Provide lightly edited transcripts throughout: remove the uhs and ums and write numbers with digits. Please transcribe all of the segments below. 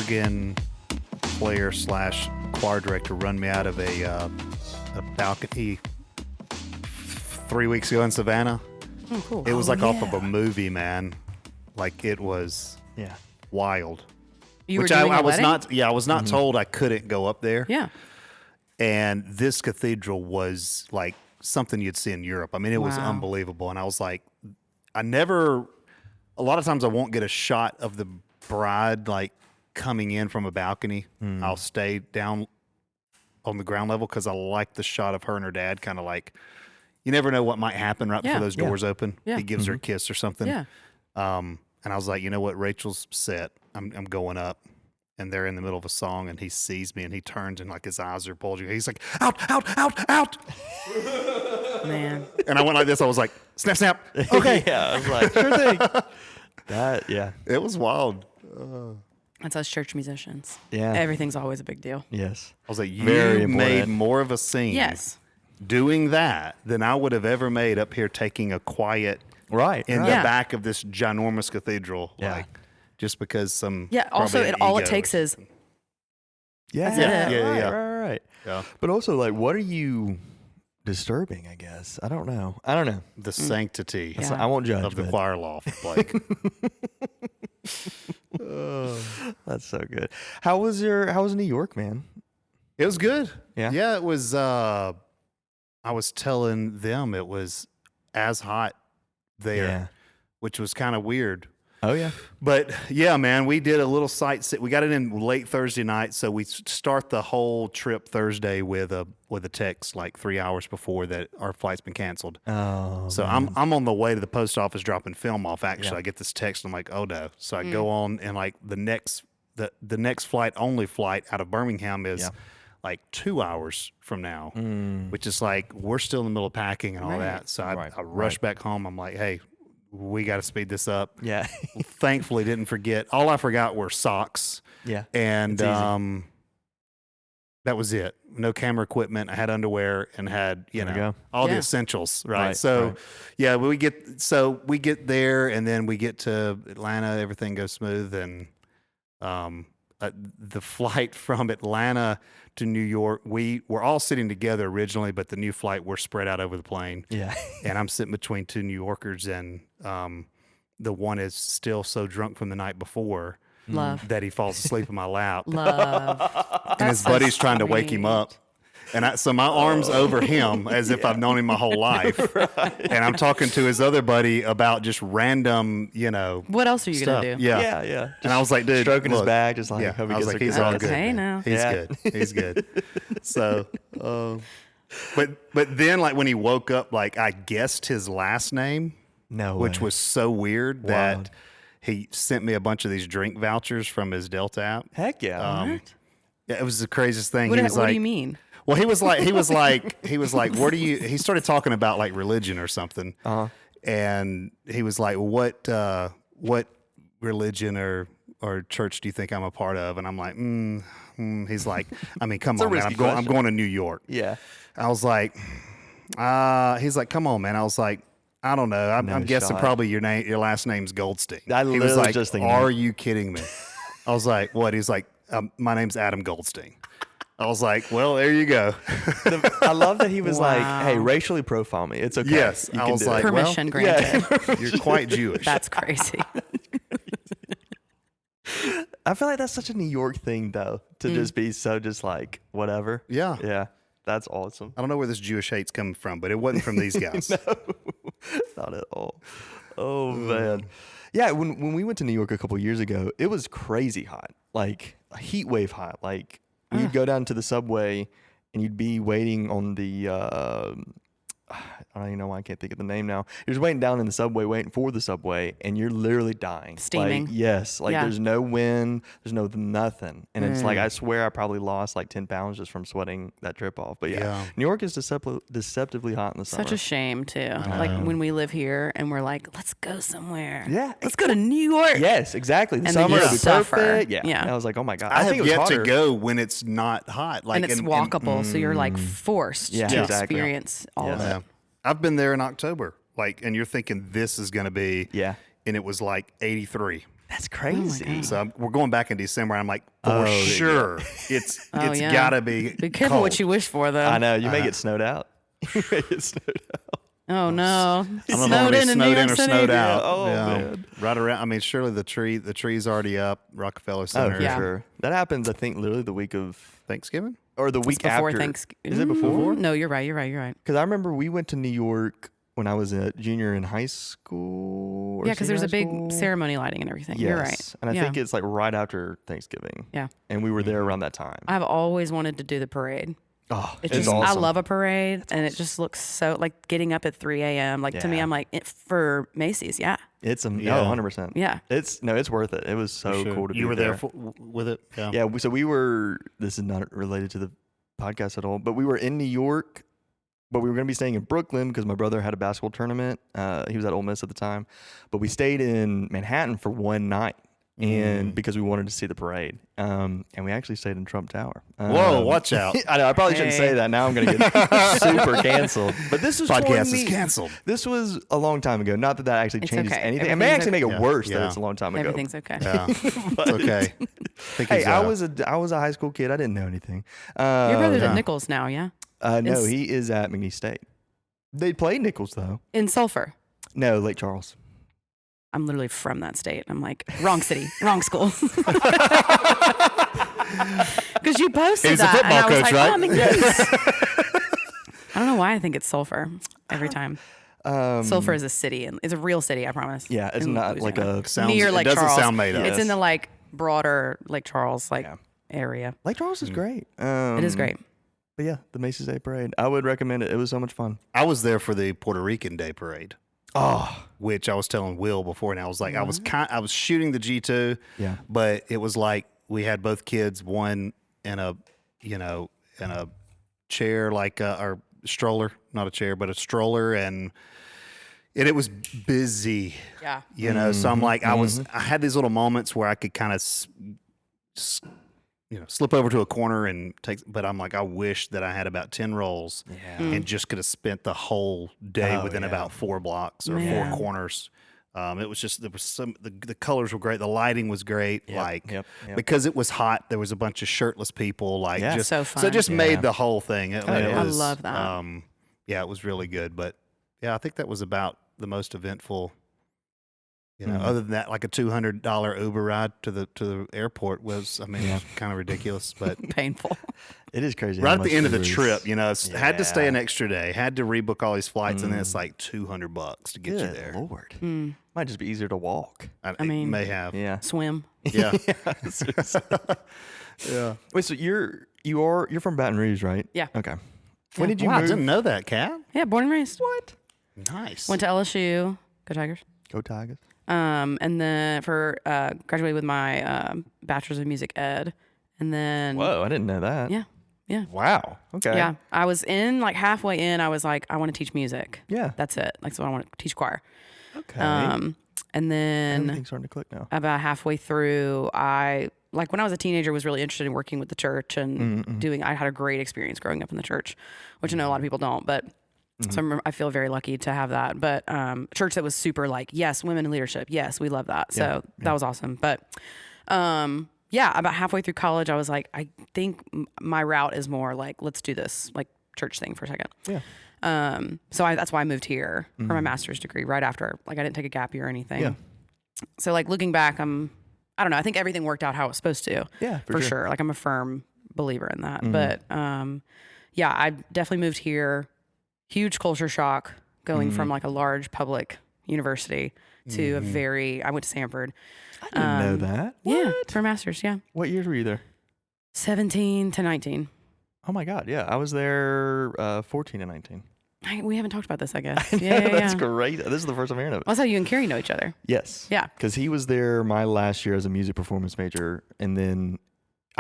organ player slash choir director run me out of a balcony 3 weeks ago in Savannah. Oh, cool. It was like off of a movie, man. Like it was wild. You Which were doing I a was wedding? not. Yeah, I was not told I couldn't go up there. Yeah. And this cathedral was like something you'd see in Europe. I mean, it was Wow. unbelievable. And I was like, a lot of times I won't get a shot of the bride like coming in from a balcony. I'll stay down on the ground level because I like the shot of her and her dad kind of like, you never know what might happen right before those doors open. Yeah. He gives her a kiss or something. Yeah. And I was like, you know what? Rachel's set. I'm going up. And they're in the middle of a song, and he sees me, and he turns, and like his eyes are bulging. He's like, out, out, out, out. Man. And I went like this. I was like, snap, snap. Okay. Yeah, I was like, sure thing. It was wild. That's us church musicians. Yeah. Everything's always a big deal. Yes. I was like, you Very made important. more of a scene Yes. doing that than I would have ever made up here taking a quiet Right. in right. the Yeah. back of this ginormous cathedral. Yeah. Like, just because some. Yeah. Also, probably an all it ego takes or is, something. Yeah. That's it. Yeah. Right. Yeah. But also, like, what are you disturbing, I guess? I don't know. The sanctity Yeah. I won't judge. of the but choir loft. Like, That's so good. How was New York, man? it was good. Yeah? Yeah, it was. I was telling them it was as hot there, Yeah. which was kind of weird. Oh, yeah. But yeah, man, we did a little sightseeing. We got it in late Thursday night, so we start the whole trip Thursday with a text like 3 hours before that our flight's been canceled. Oh, So man. I'm on the way to the post office dropping film off. Actually, Yeah. I get this text. I'm like, oh no. So I go on, and like the next flight, only flight out of Birmingham is Yeah. like 2 hours from now, which is like we're still in the middle of packing and all Right. that. So I Right, rush right. back home. I'm like, hey, we got to speed this up. Yeah. Thankfully, didn't forget. All I forgot were socks, Yeah. and It's easy. that was it. No camera equipment. I had underwear and had There we go. all the Yeah. essentials. Right. Right, So right. yeah, we get there, and then we get to Atlanta. Everything goes smooth, and the flight from Atlanta to New York, we were all sitting together originally, but the new flight we're spread out over the plane. Yeah. And I'm sitting between two New Yorkers, and the one is still so drunk from the night before love. that he falls asleep in my lap, Love. and his That's so buddy's trying to wake him sweet. up. And so my arm's over him as if I've known him my whole life. And I'm talking to his other buddy about just random, What else are you stuff. going to do? Yeah. Yeah. Yeah. And I was like, dude, Stroking his look. back, just like, Yeah. hope he I was gets like, a he's good all night's good. Hey, sleep. now. He's Yeah. good. He's good. So, but then like when he woke up, like I guessed his last name, No which way. was so weird Wild. that he sent me a bunch of these drink vouchers from his Delta app. Heck yeah. What? Yeah, it was the craziest thing. What, He was what like, do you mean? Well, he was like, where do you? He started talking about like religion or something, and he was like, what religion or church do you think I'm a part of? And I'm like, He's like, I mean, come a on, man, risky I'm question. going to New York. Yeah. I was like, he's like, come on, man. I was like, I don't know. I'm No guessing shot. probably your last name's Goldstein. I He was literally like, just thinking are that. you kidding me? I was like, what? He's like, my name's Adam Goldstein. I was like, well, there you go. I love that he was like, Wow. hey, racially profile me. It's okay. Yes, You I can was do it. like, Permission granted. You're quite Jewish. That's crazy. I feel like that's such a New York thing, though, to just be so just like, whatever. Yeah. Yeah. That's awesome. I don't know where this Jewish hate's coming from, but it wasn't from these guys. Not at all. Oh, man. Yeah, when we went to New York a couple years ago, it was crazy hot, like a heat wave hot. Like you'd go down to the subway and you'd be waiting on the, I don't even know why I can't think of the name now. You're just waiting down in the subway, waiting for the subway, and you're literally dying. Steaming. Like, yes. Like Yeah. there's no wind, there's no nothing. And it's like, I swear I probably lost like 10 pounds just from sweating that trip off. But yeah. New York is deceptively hot in the summer. Such a shame too. Like when we live here and we're like, let's go somewhere. Yeah. Let's go to New York. Yes, exactly. The And then summer you it'll be suffer. perfect. Yeah. Yeah. And I was like, oh my God. I think have it was yet hotter. to go when it's not hot. Like, And it's walkable, so you're like forced Yeah, to exactly. experience all of Yeah. it. I've been there in October. Like, and you're thinking this is going to be, Yeah. and it was like 83. That's crazy. So we're going back in December. I'm like, for sure, it's yeah. gotta be. Be careful cold. what you wish for, though. I know you may get snowed out. You may get snowed out. Oh no! I don't know if it's snowed in or snowed out. Oh, man. Right around. I mean, surely the tree's already up. Rockefeller Oh, Center. for sure. That happens. I think literally the week of Thanksgiving or the It's week before after. Thanksgiving. Is it before? No, you're right. You're right. Because I remember we went to New York when I was a junior in high school. Yeah, because there's a big ceremony lighting and everything. Yes. You're right. And I think it's like right after Thanksgiving. Yeah. And we were there around that time. I've always wanted to do the parade. Oh, It's it's just, awesome. I love a parade, and it just looks so like getting up at 3 a.m. Like to me, Yeah. I'm like for Macy's, yeah. It's Yeah. 100%. Yeah. It's worth it. It was so Sure. cool to be You were there. there with it. Yeah. Yeah, so we were. This is not related to the podcast at all, but we were in New York, but we were going to be staying in Brooklyn because my brother had a basketball tournament. He was at Ole Miss at the time, but we stayed in Manhattan for one night, and because we wanted to see the parade, and we actually stayed in Trump Tower. Whoa, watch out! I know I probably shouldn't say that. Now I'm going to get super canceled. But this was Podcast is canceled. This was a long time ago. Not that that actually It's changes okay. anything. It may actually make it Yeah. worse Yeah. that it's a long time ago. Everything's okay. Yeah, it's okay. Think Hey, he's, I was a high school kid. I didn't know anything. Your brother's yeah. at Nichols now, yeah? No, It's- he is at McNeese State. They play Nichols though. In Sulphur. No, Lake Charles. I'm literally from that state. I'm like, wrong city, wrong school. Because you posted He's a that, and football I was coach, like, right? oh, McNeese. I don't know why I think it's Sulphur every time. Sulphur is a city, and it's a real city, I promise. Yeah, it's in not like Louisiana. a sounds. Near It Lake doesn't Charles. sound made up. It's in Yes. the like broader Lake Charles Yeah. area. Lake Charles is great. It is great. But yeah, the Macy's Day Parade. I would recommend it. It was so much fun. I was there for the Puerto Rican Day Parade, Oh, which I was telling Will before, and I was like, I was shooting the G2, yeah. but it was like we had both kids, one in a chair, like or stroller, not a chair, but a stroller, and it was busy, Yeah. So I'm like, I had these little moments where I could kind of slip over to a corner and take, but I'm like, I wish that I had about 10 rolls and just could have spent the whole day within about 4 blocks or Man. 4 corners. It was just, there was the colors were great. The lighting was great. Yep. Because it was hot, there was a bunch of shirtless people. Like, Yeah. just, So so fun. it just made the whole thing. It yeah. I was, love that. Yeah, it was really good. But yeah, I think that was about the most eventful. Other than that, like a $200 Uber ride to the airport was, kind of ridiculous, but Painful. It is crazy. right how at the much end of the Ubers- trip, had to stay Yeah. an extra day, had to rebook all these flights, and then it's like $200 to get you Good there. Lord. Mm. Might just be easier to walk. I mean- it may have, Yeah. Swim. yeah, Seriously. yeah. Wait, so you're from Baton Rouge, right? Yeah. Okay. When did you Wow, I move? didn't know that, Kat. Yeah, born and raised. What? Nice. Went to LSU. Go Tigers. Go Tigers. And then graduated with my bachelor's of music ed, and then Whoa, I didn't know that. yeah, Wow. Okay. yeah. I was in like halfway in. I was like, I want to teach music. Yeah. That's it. Like, so I want to teach choir. Okay. And then Everything's starting to click now. about halfway through, I like when I was a teenager was really interested in working with the church and doing. I had a great experience growing up in the church, which I know a lot of people don't, but. So I feel very lucky to have that. But church that was super like, yes, women in leadership. Yes, we love that. So that was awesome. But about halfway through college, I was like, I think my route is more like, let's do this like church thing for a second. Yeah. So that's why I moved here for my master's degree right after. Like I didn't take a gap year or anything. Yeah. So like looking back, I don't know. I think everything worked out how it was supposed to. Yeah, for sure. Like I'm a firm believer in that. But I definitely moved here. Huge culture shock going from like a large public university to a very, I went to Sanford. I didn't know that. Yeah, for a master's. Yeah. What years were you there? 17 to 19. Oh my God. Yeah. I was there 14 and 19. We haven't talked about this, I guess. That's great. This is the first I'm hearing of it. Well, that's how you and Carrie know each other. Yes. Yeah. Because he was there my last year as a music performance major. And then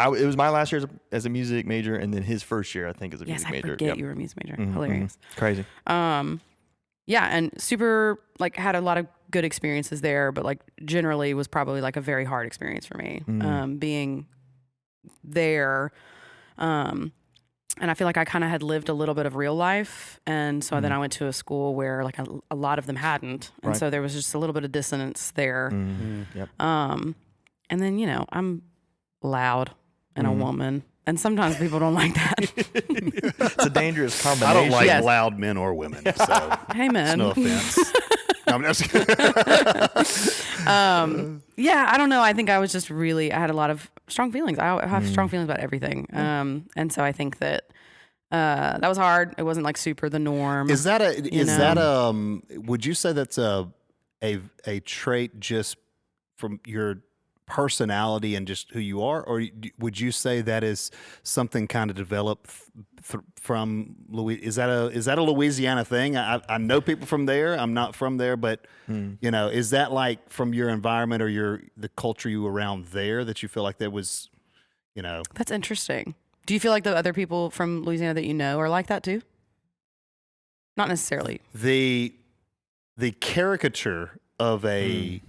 it was my last year as a music major. And then his first year, I think, as a Yes, music I major. forget Yep. you were a music major. Mhm, Hilarious. mhm. Crazy. And super, like, had a lot of good experiences there, but, like, generally was probably, like, a very hard experience for me. Being there, and I feel like I kind of had lived a little bit of real life. And so then I went to a school where like a lot of them hadn't. And so there was just a little bit of dissonance there. Yep. And then, I'm loud and a woman. And sometimes people don't like that. It's a dangerous combination. I don't like Yes. loud men or women. So Hey, man. no offense. No, I'm just Yeah, I don't know. I think I was just I had a lot of strong feelings. I have strong feelings about everything. And so I think that that was hard. It wasn't like super the norm. Is that would you say that's a trait just from your personality and just who you are, or would you say that is something kind of developed from Louisiana? Is that a Louisiana thing? I know people from there. I'm not from there, but is that like from your environment or the culture you were around there that you feel like there was, That's interesting. Do you feel like the other people from Louisiana that you know are like that too? Not necessarily. The caricature of a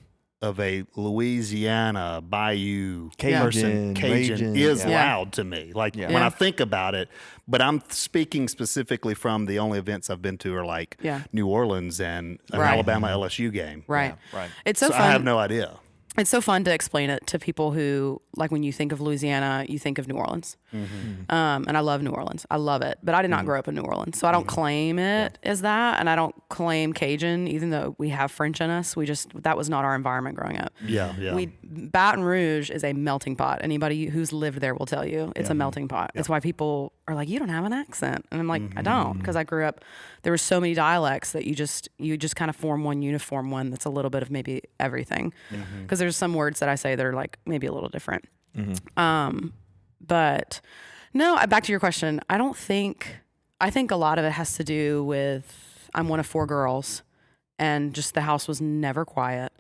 Louisiana Bayou person, Cajun is loud to me. Like when I think about it, but I'm speaking specifically from the only events I've been to are like New Orleans and an Alabama LSU game. Right. Yeah, right. It's so fun. I have no idea. It's so fun to explain it to people who, like, when you think of Louisiana, you think of New Orleans. And I love New Orleans. I love it. But I did not grow up in New Orleans. So I don't claim it as that. And I don't claim Cajun, even though we have French in us. That was not our environment growing up. Yeah. Baton Rouge is a melting pot. Anybody who's lived there will tell you it's a melting pot. It's why people are like, you don't have an accent. And I'm like, I don't. Because I grew up, there were so many dialects that you just kind of form one uniform one that's a little bit of maybe everything. Because there's some words that I say that are like maybe a little different. But no, back to your question. I think a lot of it has to do with, I'm one of 4 girls and just the house was never quiet.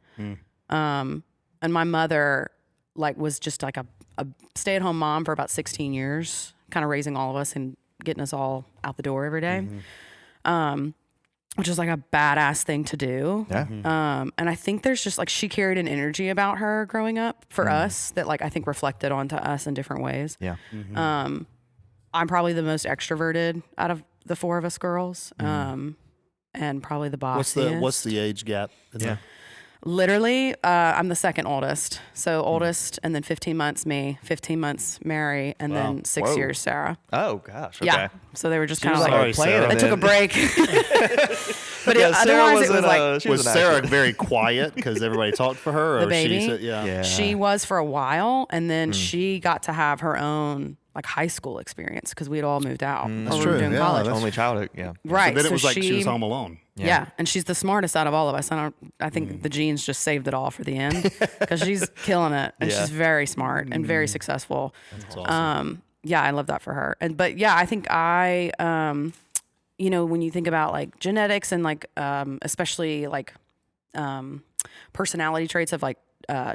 And my mother was just like a stay-at-home mom for about 16 years, kind of raising all of us and getting us all out the door every day. Which is like a badass thing to do. Yeah. And I think there's just she carried an energy about her growing up for us that I think reflected onto us in different ways. Yeah. I'm probably the most extroverted out of the 4 of us girls. And probably the bossiest. What's the age gap? Literally, I'm the second oldest. So oldest, and then 15 months me, 15 months Mary, and then 6 years Sarah. Oh gosh. Okay. Yeah. So they were just kind of Sorry, Sarah. they took a break. But Sarah otherwise it was like, she Was an Sarah actress. very quiet because everybody talked for her? Or The baby? Yeah. she was for a while, and then she got to have her own high school experience because we had all moved out. That's or we true. were doing Yeah, college. Only child. Yeah. Right. So then it was like she she was home alone. Yeah, and she's the smartest out of all of us. I think the genes just saved it all for the end because she's killing it, and she's very smart and very successful. That's awesome. Yeah, I love that for her. And I think when you think about genetics and especially personality traits of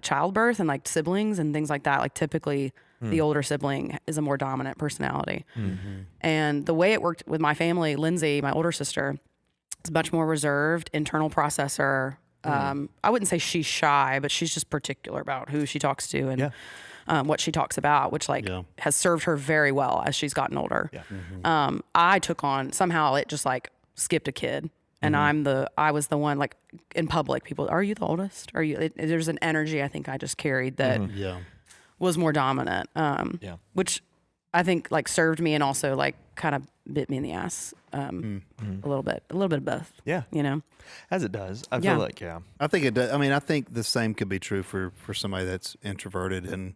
childbirth and siblings and things like that, typically the older sibling is a more dominant personality. And the way it worked with my family, Lindsay, my older sister, is much more reserved, internal processor. I wouldn't say she's shy, but she's just particular about who she talks to and what she talks about, which has served her very well as she's gotten older. Yeah. I took on, somehow it just skipped a kid. And I was the one in public, people, are you the oldest? Are you, there's an energy I think I just carried that was more dominant. Which I think served me and also kind of bit me in the ass a little bit of both. Yeah. As it does. I feel like, I think it does. I mean, I think the same could be true for somebody that's introverted and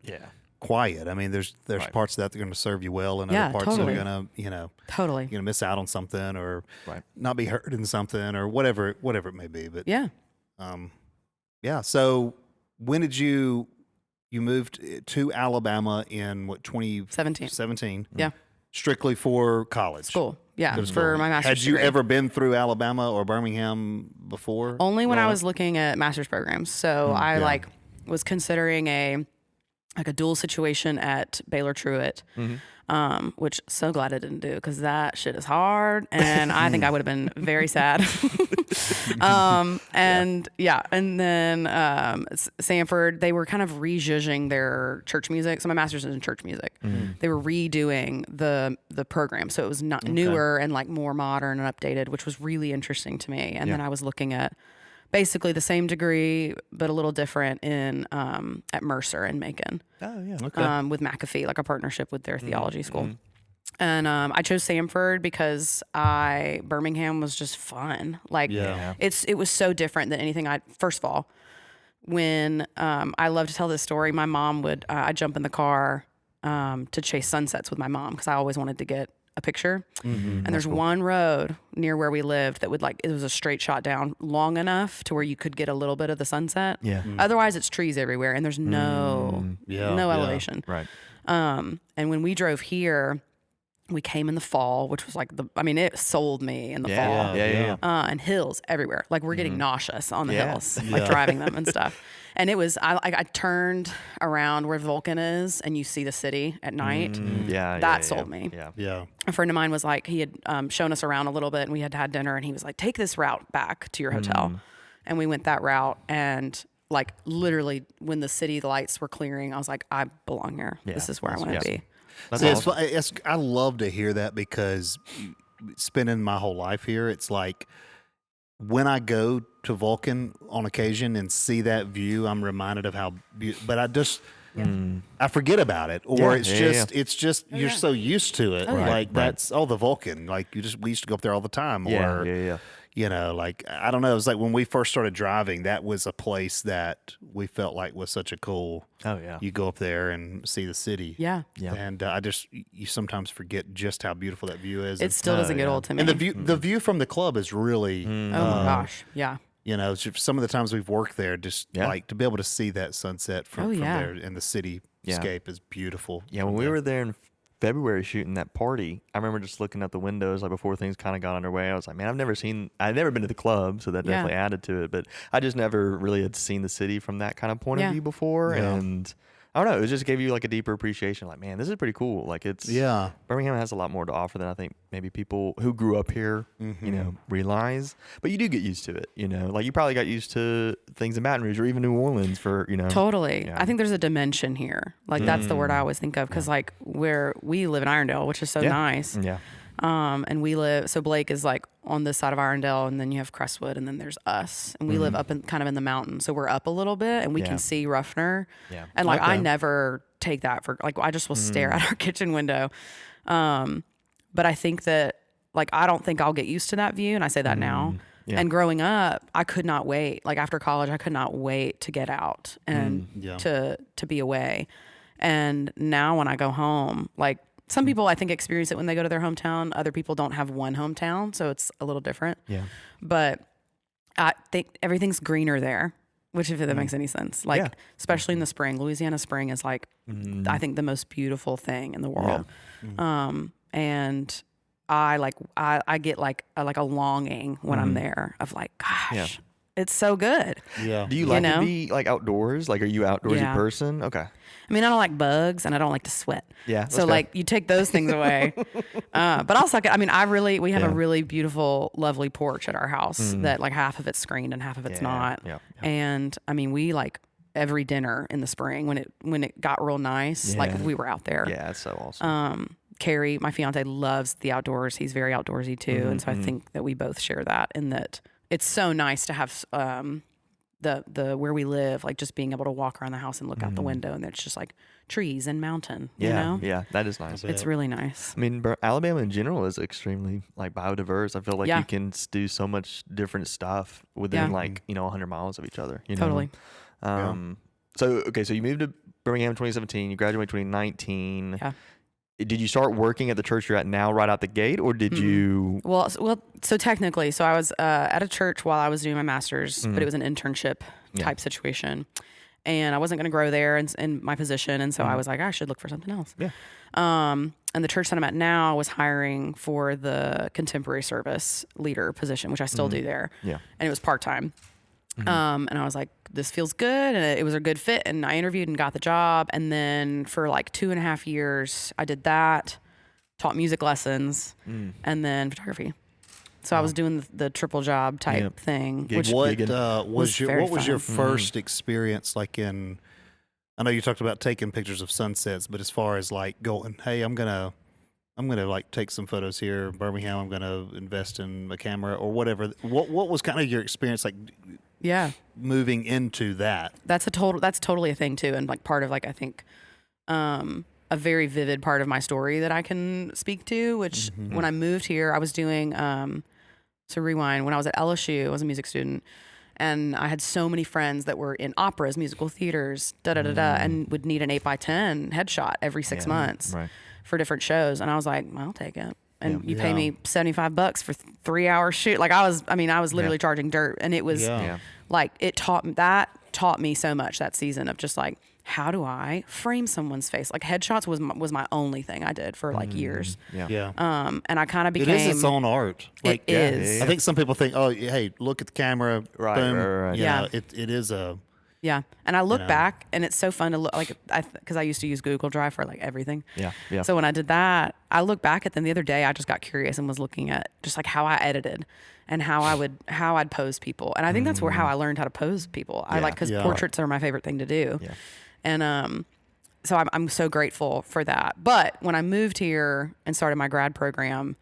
quiet. I mean, there's parts of that that are going to serve you well, and other parts that are going to, totally, you're going to miss out on something or not be heard in something or whatever it may be. But So when did you moved to Alabama in 2017? Yeah. Strictly for college. School. Yeah. For my master's Had you degree. ever been through Alabama or Birmingham before? Only when I was looking at master's programs. So I was considering a dual situation at Baylor Truett. which so glad I didn't do because that shit is hard. And I think I would have been very sad. And then Samford, they were kind of rejudging their church music. So my master's is in church music. They were redoing the program. So it was not newer and like more modern and updated, which was really interesting to me. And then I was looking at basically the same degree, but a little different in at Mercer in Macon. Oh yeah. Okay. With McAfee, like a partnership with their theology school. And I chose Samford because Birmingham was just fun. Like it was so different than anything first of all, when I love to tell this story, my mom would, I'd jump in the car to chase sunsets with my mom because I always wanted to get a picture. And there's one road near where we lived that it was a straight shot down long enough to where you could get a little bit of the sunset. Yeah. Otherwise it's trees everywhere and there's no elevation. Right. And when we drove here, we came in the fall, which was like it sold me in the fall. Yeah. And hills everywhere. Like we're getting nauseous on the hills, like driving them and stuff. And it was, I turned around where Vulcan is and you see the city at night. That sold me. Yeah. A friend of mine was like, he had shown us around a little bit and we had dinner and he was like, take this route back to your hotel. And we went that route and like literally when the city lights were clearing, I was like, I belong here. This is where I want to be. That's See, awesome. I love to hear that because spending my whole life here, it's like when I go to Vulcan on occasion and see that view, I'm reminded of how beautiful, but I just, I forget about it, or it's just you're so used to it. Like that's the Vulcan. Like we used to go up there all the time. You know, like I don't know. It was like when we first started driving, that was a place that we felt like was such a cool. Oh yeah. You go up there and see the city. Yeah. And you sometimes forget just how beautiful that view is. It still doesn't get old to me. And the view from the club is really. Oh my gosh. Yeah. You know, some of the times we've worked there, just like to be able to see that sunset from there and the cityscape is beautiful. Yeah, when we were there in February shooting that party, I remember just looking out the windows like before things kind of got underway. I was like, man, I've never been to the club, so that definitely added to it. But I just never really had seen the city from that kind of point of view before, and I don't know, it just gave you like a deeper appreciation. Like, man, this is pretty cool. Like Birmingham has a lot more to offer than I think maybe people who grew up here, you know, realize. But you do get used to it, you know. Like you probably got used to things in Baton Rouge or even New Orleans for, you know. Totally. Yeah. I think there's a dimension here. Like that's the word I always think of because like where we live in Irondale, which is so nice. Yeah. And so Blake is like on this side of Irondale and then you have Crestwood and then there's us and we live up kind of in the mountains. So we're up a little bit and we can see Ruffner. Yeah. And like, I never take that for like, I just will stare at our kitchen window. But I think that like, I don't think I'll get used to that view. And I say that now. Yeah. And growing up, I could not wait. Like after college, I could not wait to get out and to be away. And now when I go home, like, some people I think experience it when they go to their hometown. Other people don't have one hometown, so it's a little different. Yeah. But I think everything's greener there, which if that makes any sense. Like especially in the spring. Louisiana spring is like I think the most beautiful thing in the world. And I get like a longing when I'm there of like, gosh, it's so good. Yeah. Do you like to be like outdoors? Like, are you an outdoorsy person? Okay. I mean, I don't like bugs and I don't like to sweat. Yeah. So like you take those things away. But also, I mean, we have a really beautiful, lovely porch at our house that like half of it's screened and half of it's not. Yeah. And I mean, we like every dinner in the spring when it got real nice, like we were out there. Yeah. It's so awesome. Carrie, my fiance, loves the outdoors. He's very outdoorsy too. And so I think that we both share that in that it's so nice to have, the where we live, like just being able to walk around the house and look out the window and it's just like trees and mountain, you know? Yeah, that is nice. It's really nice. I mean, Alabama in general is extremely like biodiverse. I feel like you can do so much different stuff within like, 100 miles of each other, you know? Totally. So you moved to Birmingham in 2017, you graduated in 2019. Yeah. Did you start working at the church you're at now right out the gate, or did you? Well, so technically, I was at a church while I was doing my master's, but it was an internship type situation, and I wasn't going to grow there in my position, and so I was like, I should look for something else. Yeah. And the church that I'm at now was hiring for the contemporary service leader position, which I still do there. Yeah. And it was part-time. And I was like, this feels good. And it was a good fit. And I interviewed and got the job. And then for like 2.5 years, I did that. taught music lessons, and then photography. So I was doing the triple job type thing. Which What was was your fun. first experience like in? I know you talked about taking pictures of sunsets, but as far as like going, hey, I'm gonna like take some photos here in Birmingham. I'm gonna invest in a camera or whatever. What was kind of your experience like? Yeah, moving into that. that's totally a thing too, and like part of like I think a very vivid part of my story that I can speak to. Which when I moved here, I was doing to rewind, when I was at LSU, I was a music student, and I had so many friends that were in operas, musical theaters, and would need an 8x10 headshot every 6 months for different shows. And I was like, well, I'll take it. And you pay me $75 for 3 hours shoot. Like I was literally charging dirt, and it was like, it taught me so much that season of just like, how do I frame someone's face? Like headshots was my only thing I did for like years. Yeah. And I kind of became. It is its own art. Like, it is. I think some people think, oh, hey, look at the camera. Right. Boom. Yeah. It is a. Yeah. And I look back, and it's so fun to look like, because I used to use Google Drive for like everything. Yeah. So when I did that, I look back at them the other day. I just got curious and was looking at just like how I edited and how I'd pose people. And I think that's how I learned how to pose people. I like, because portraits are my favorite thing to do. Yeah. And so I'm so grateful for that. But when I moved here and started my grad program,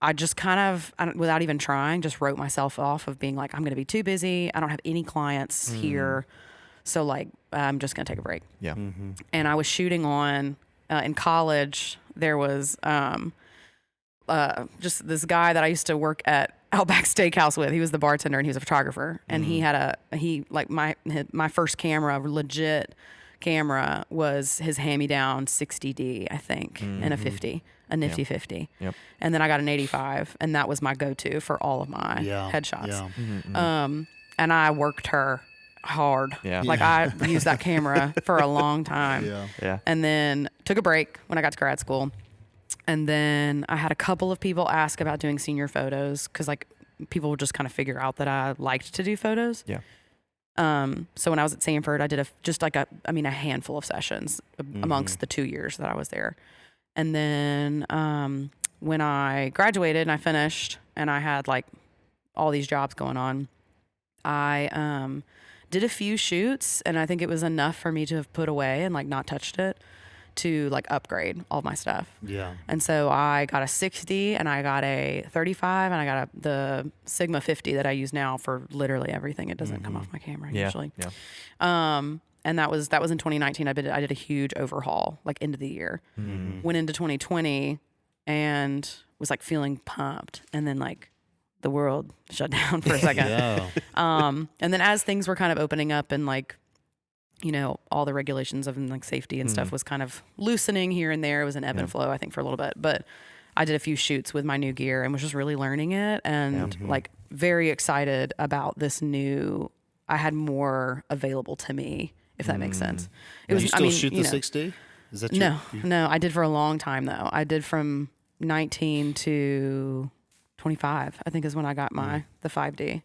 I just kind of, without even trying, just wrote myself off of being like, I'm going to be too busy. I don't have any clients here. So like, I'm just going to take a break. Yeah. And I was shooting on, in college, there was just this guy that I used to work at Outback Steakhouse with. He was the bartender and he was a photographer. And he had my first camera, legit camera, was his hand-me-down 60D, I think, and a 50, a nifty 50. Yep. And then I got an 85, and that was my go-to for all of my headshots. Yeah. And I worked her hard. Yeah. Like I used that camera for a long time. Yeah. And then took a break when I got to grad school. And then I had a couple of people ask about doing senior photos, because like people would just kind of figure out that I liked to do photos. Yeah. So when I was at Sanford, I did a handful of sessions amongst the 2 years that I was there. And then when I graduated and I finished and I had like all these jobs going on, I did a few shoots, and I think it was enough for me to have put away and like not touched it to like upgrade all my stuff. Yeah. And so I got a 60 and I got a 35 and I got the Sigma 50 that I use now for literally everything. It doesn't come off my camera usually. Yeah. And that was in 2019. I did a huge overhaul like end of the year. Went into 2020 and was like feeling pumped, and then like the world shut down for a second. And then as things were kind of opening up and like, you know, all the regulations of like safety and stuff was kind of loosening here and there. It was an ebb and flow, I think, for a little bit. But I did a few shoots with my new gear and was just really learning it, and like very excited about this new. I had more available to me, if that makes sense. It was. You still shoot the 60? Is that no? I did for a long time though. I did from 19 to 25. I think is when I got the 5D.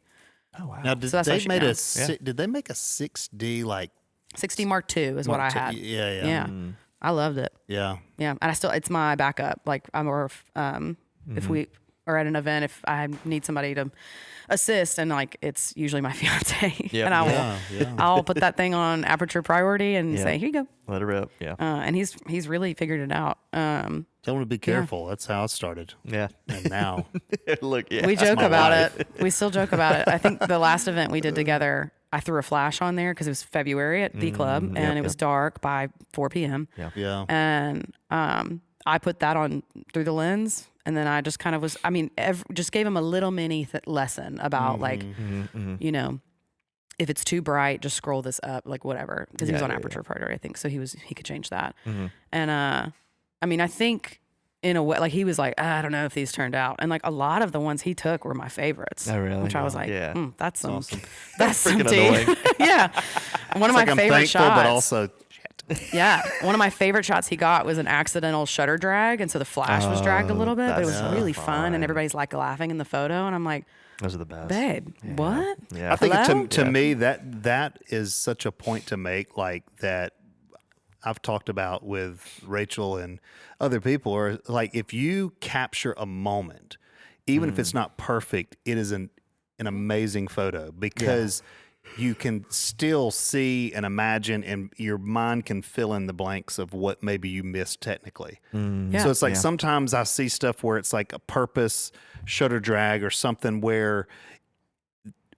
Oh wow. Now, did they make a 6D like 60 Mark II is what I had. Yeah. I loved it. Yeah. Yeah, and it's my backup. Like if we are at an event, if I need somebody to assist, and like it's usually my fiance, and I'll put that thing on aperture priority and say, here you go. Let it rip. Yeah. And he's really figured it out. Tell him to be careful. That's how it started. Yeah. And now. Look, yeah. We joke about it. We still joke about it. I think the last event we did together, I threw a flash on there because it was February at the club, and it was dark by 4 p.m. Yeah. And I put that on through the lens, and then I just kind of just gave him a little mini lesson about you know, if it's too bright, just scroll this up, like whatever, because he was on aperture priority, I think, so he could change that. And I think in a way, like he was like, I don't know if these turned out, and like a lot of the ones he took were my favorites. Oh, really? Which I was like, that's some, awesome. that's some Freaking tea. Yeah, one of my I'm favorite thankful, shots. but also. Yeah, one of my favorite shots he got was an accidental shutter drag, and so the flash was dragged a little bit, but it was really fun, and everybody's like laughing in the photo, and I'm like, those are the best. babe, what? Yeah. I think Hello? to me that is such a point to make, like that. I've talked about with Rachel and other people are like, if you capture a moment, even if it's not perfect, it is an amazing photo because you can still see and imagine, and your mind can fill in the blanks of what maybe you missed technically. Yeah. So it's like sometimes I see stuff where it's like a purpose shutter drag or something where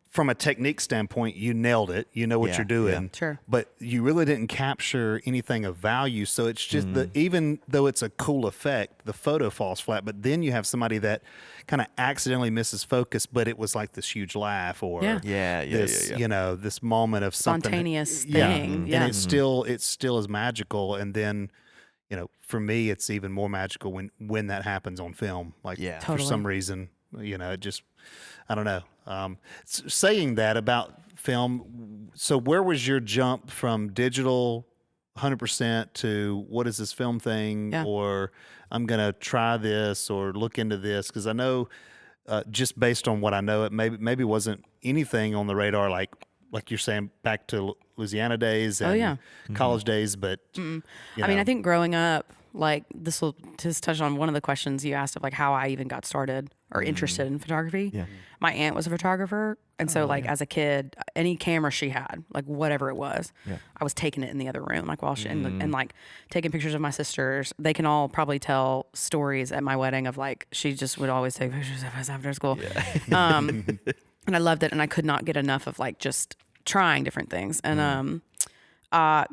from a technique standpoint, you nailed it. You know what you're doing. Sure. But you really didn't capture anything of value. So it's just even though it's a cool effect, the photo falls flat. But then you have somebody that kind of accidentally misses focus, but it was like this huge laugh or this, you know, this moment of something Spontaneous thing. Yeah. And it's still as magical. And then, you know, for me, it's even more magical when that happens on film. Like for some reason, you know, it just, I don't know. Saying that about film, so where was your jump from digital 100% to what is this film thing, or I'm going to try this or look into this? Because I know just based on what I know, it maybe wasn't anything on the radar like you're saying back to Louisiana days and college days, but you know. I mean, I think growing up, like this will just touch on one of the questions you asked of like how I even got started or interested in photography. Yeah. My aunt was a photographer. And so like as a kid, any camera she had, like whatever it was, I was taking it in the other room, like while she, and like taking pictures of my sisters. They can all probably tell stories at my wedding of like, she just would always take pictures of us after school. Yeah. And I loved it. And I could not get enough of like just trying different things. And,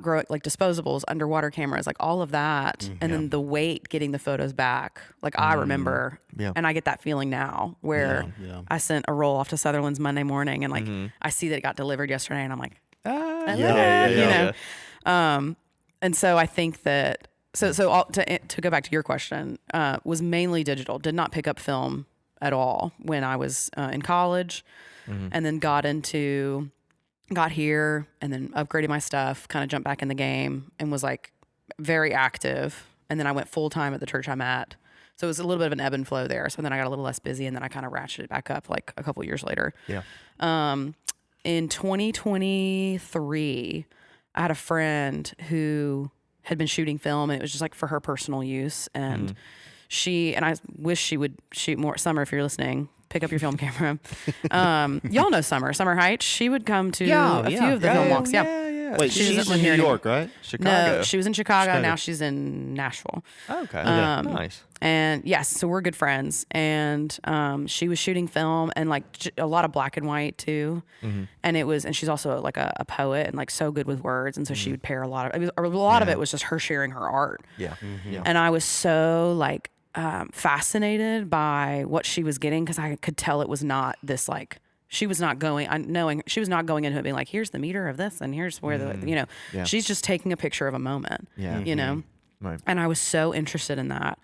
grow like disposables, underwater cameras, like all of that. And then the weight, getting the photos back. Like I remember, and I get that feeling now where I sent a roll off to Sutherland's Monday morning and like, I see that it got delivered yesterday and I'm like, you know? And so I think that, to go back to your question, was mainly digital, did not pick up film at all when I was in college and then got here and then upgraded my stuff, kind of jumped back in the game and was like very active. And then I went full time at the church I'm at. So it was a little bit of an ebb and flow there. So then I got a little less busy and then I kind of ratcheted back up like a couple years later. Yeah. In 2023, I had a friend who had been shooting film and it was just like for her personal use. And I wish she would shoot more. Summer, if you're listening, pick up your film camera. Y'all know Summer Heights. She would come to a few of the film walks. Wait, she's in New York, right? Chicago. No, she was in Chicago. Now she's in Nashville. Oh, okay. Nice. And yes, so we're good friends. And she was shooting film and like a lot of black and white too. And she's also like a poet and like so good with words. And so she would pair a lot of it was just her sharing her art. Yeah. And I was so like fascinated by what she was getting because I could tell it was not this like she was not going into it being like, here's the meter of this and here's where the she's just taking a picture of a moment. You know, right. And I was so interested in that.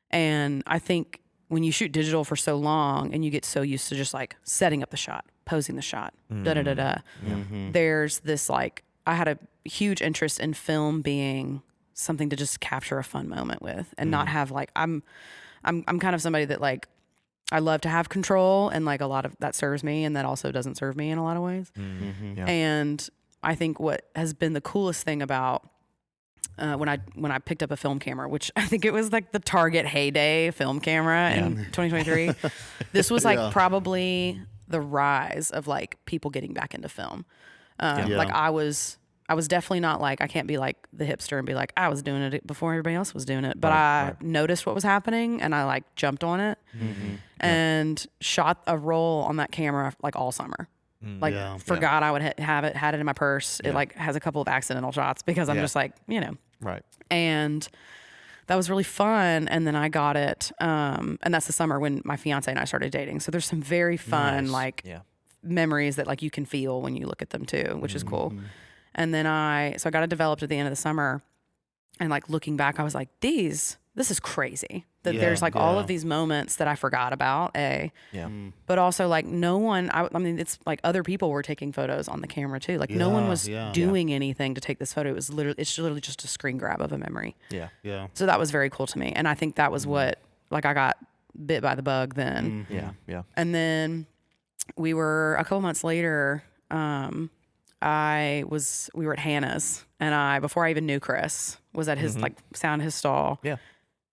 And I think when you shoot digital for so long and you get so used to just like setting up the shot, posing the shot, there's this like I had a huge interest in film being something to just capture a fun moment with and not have like I'm kind of somebody that like I love to have control and like a lot of that serves me and that also doesn't serve me in a lot of ways. And I think what has been the coolest thing about when I picked up a film camera, which I think it was like the Target heyday film camera in 2023. This was like probably the rise of like people getting back into film. Like I was definitely not like, I can't be like the hipster and be like, I was doing it before everybody else was doing it. But I noticed what was happening and I like jumped on it and shot a roll on that camera like all summer. Forgot I would had it in my purse. It like has a couple of accidental shots because I'm just like, you know. Right. And that was really fun. And then I got it. And that's the summer when my fiance and I started dating. So there's some very fun memories that like you can feel when you look at them too, which is cool. And then I got it developed at the end of the summer and like looking back, I was like, this is crazy that there's like all of these moments that I forgot about, but also like no one, I mean, it's like other people were taking photos on the camera too. Like no one was doing anything to take this photo. It's literally just a screen grab of a memory. Yeah. So that was very cool to me. And I think that was what, like I got bit by the bug then. And then we were a couple months later, we were at Hannah's, and before I even knew Chris, was at his sound his stall. Yeah.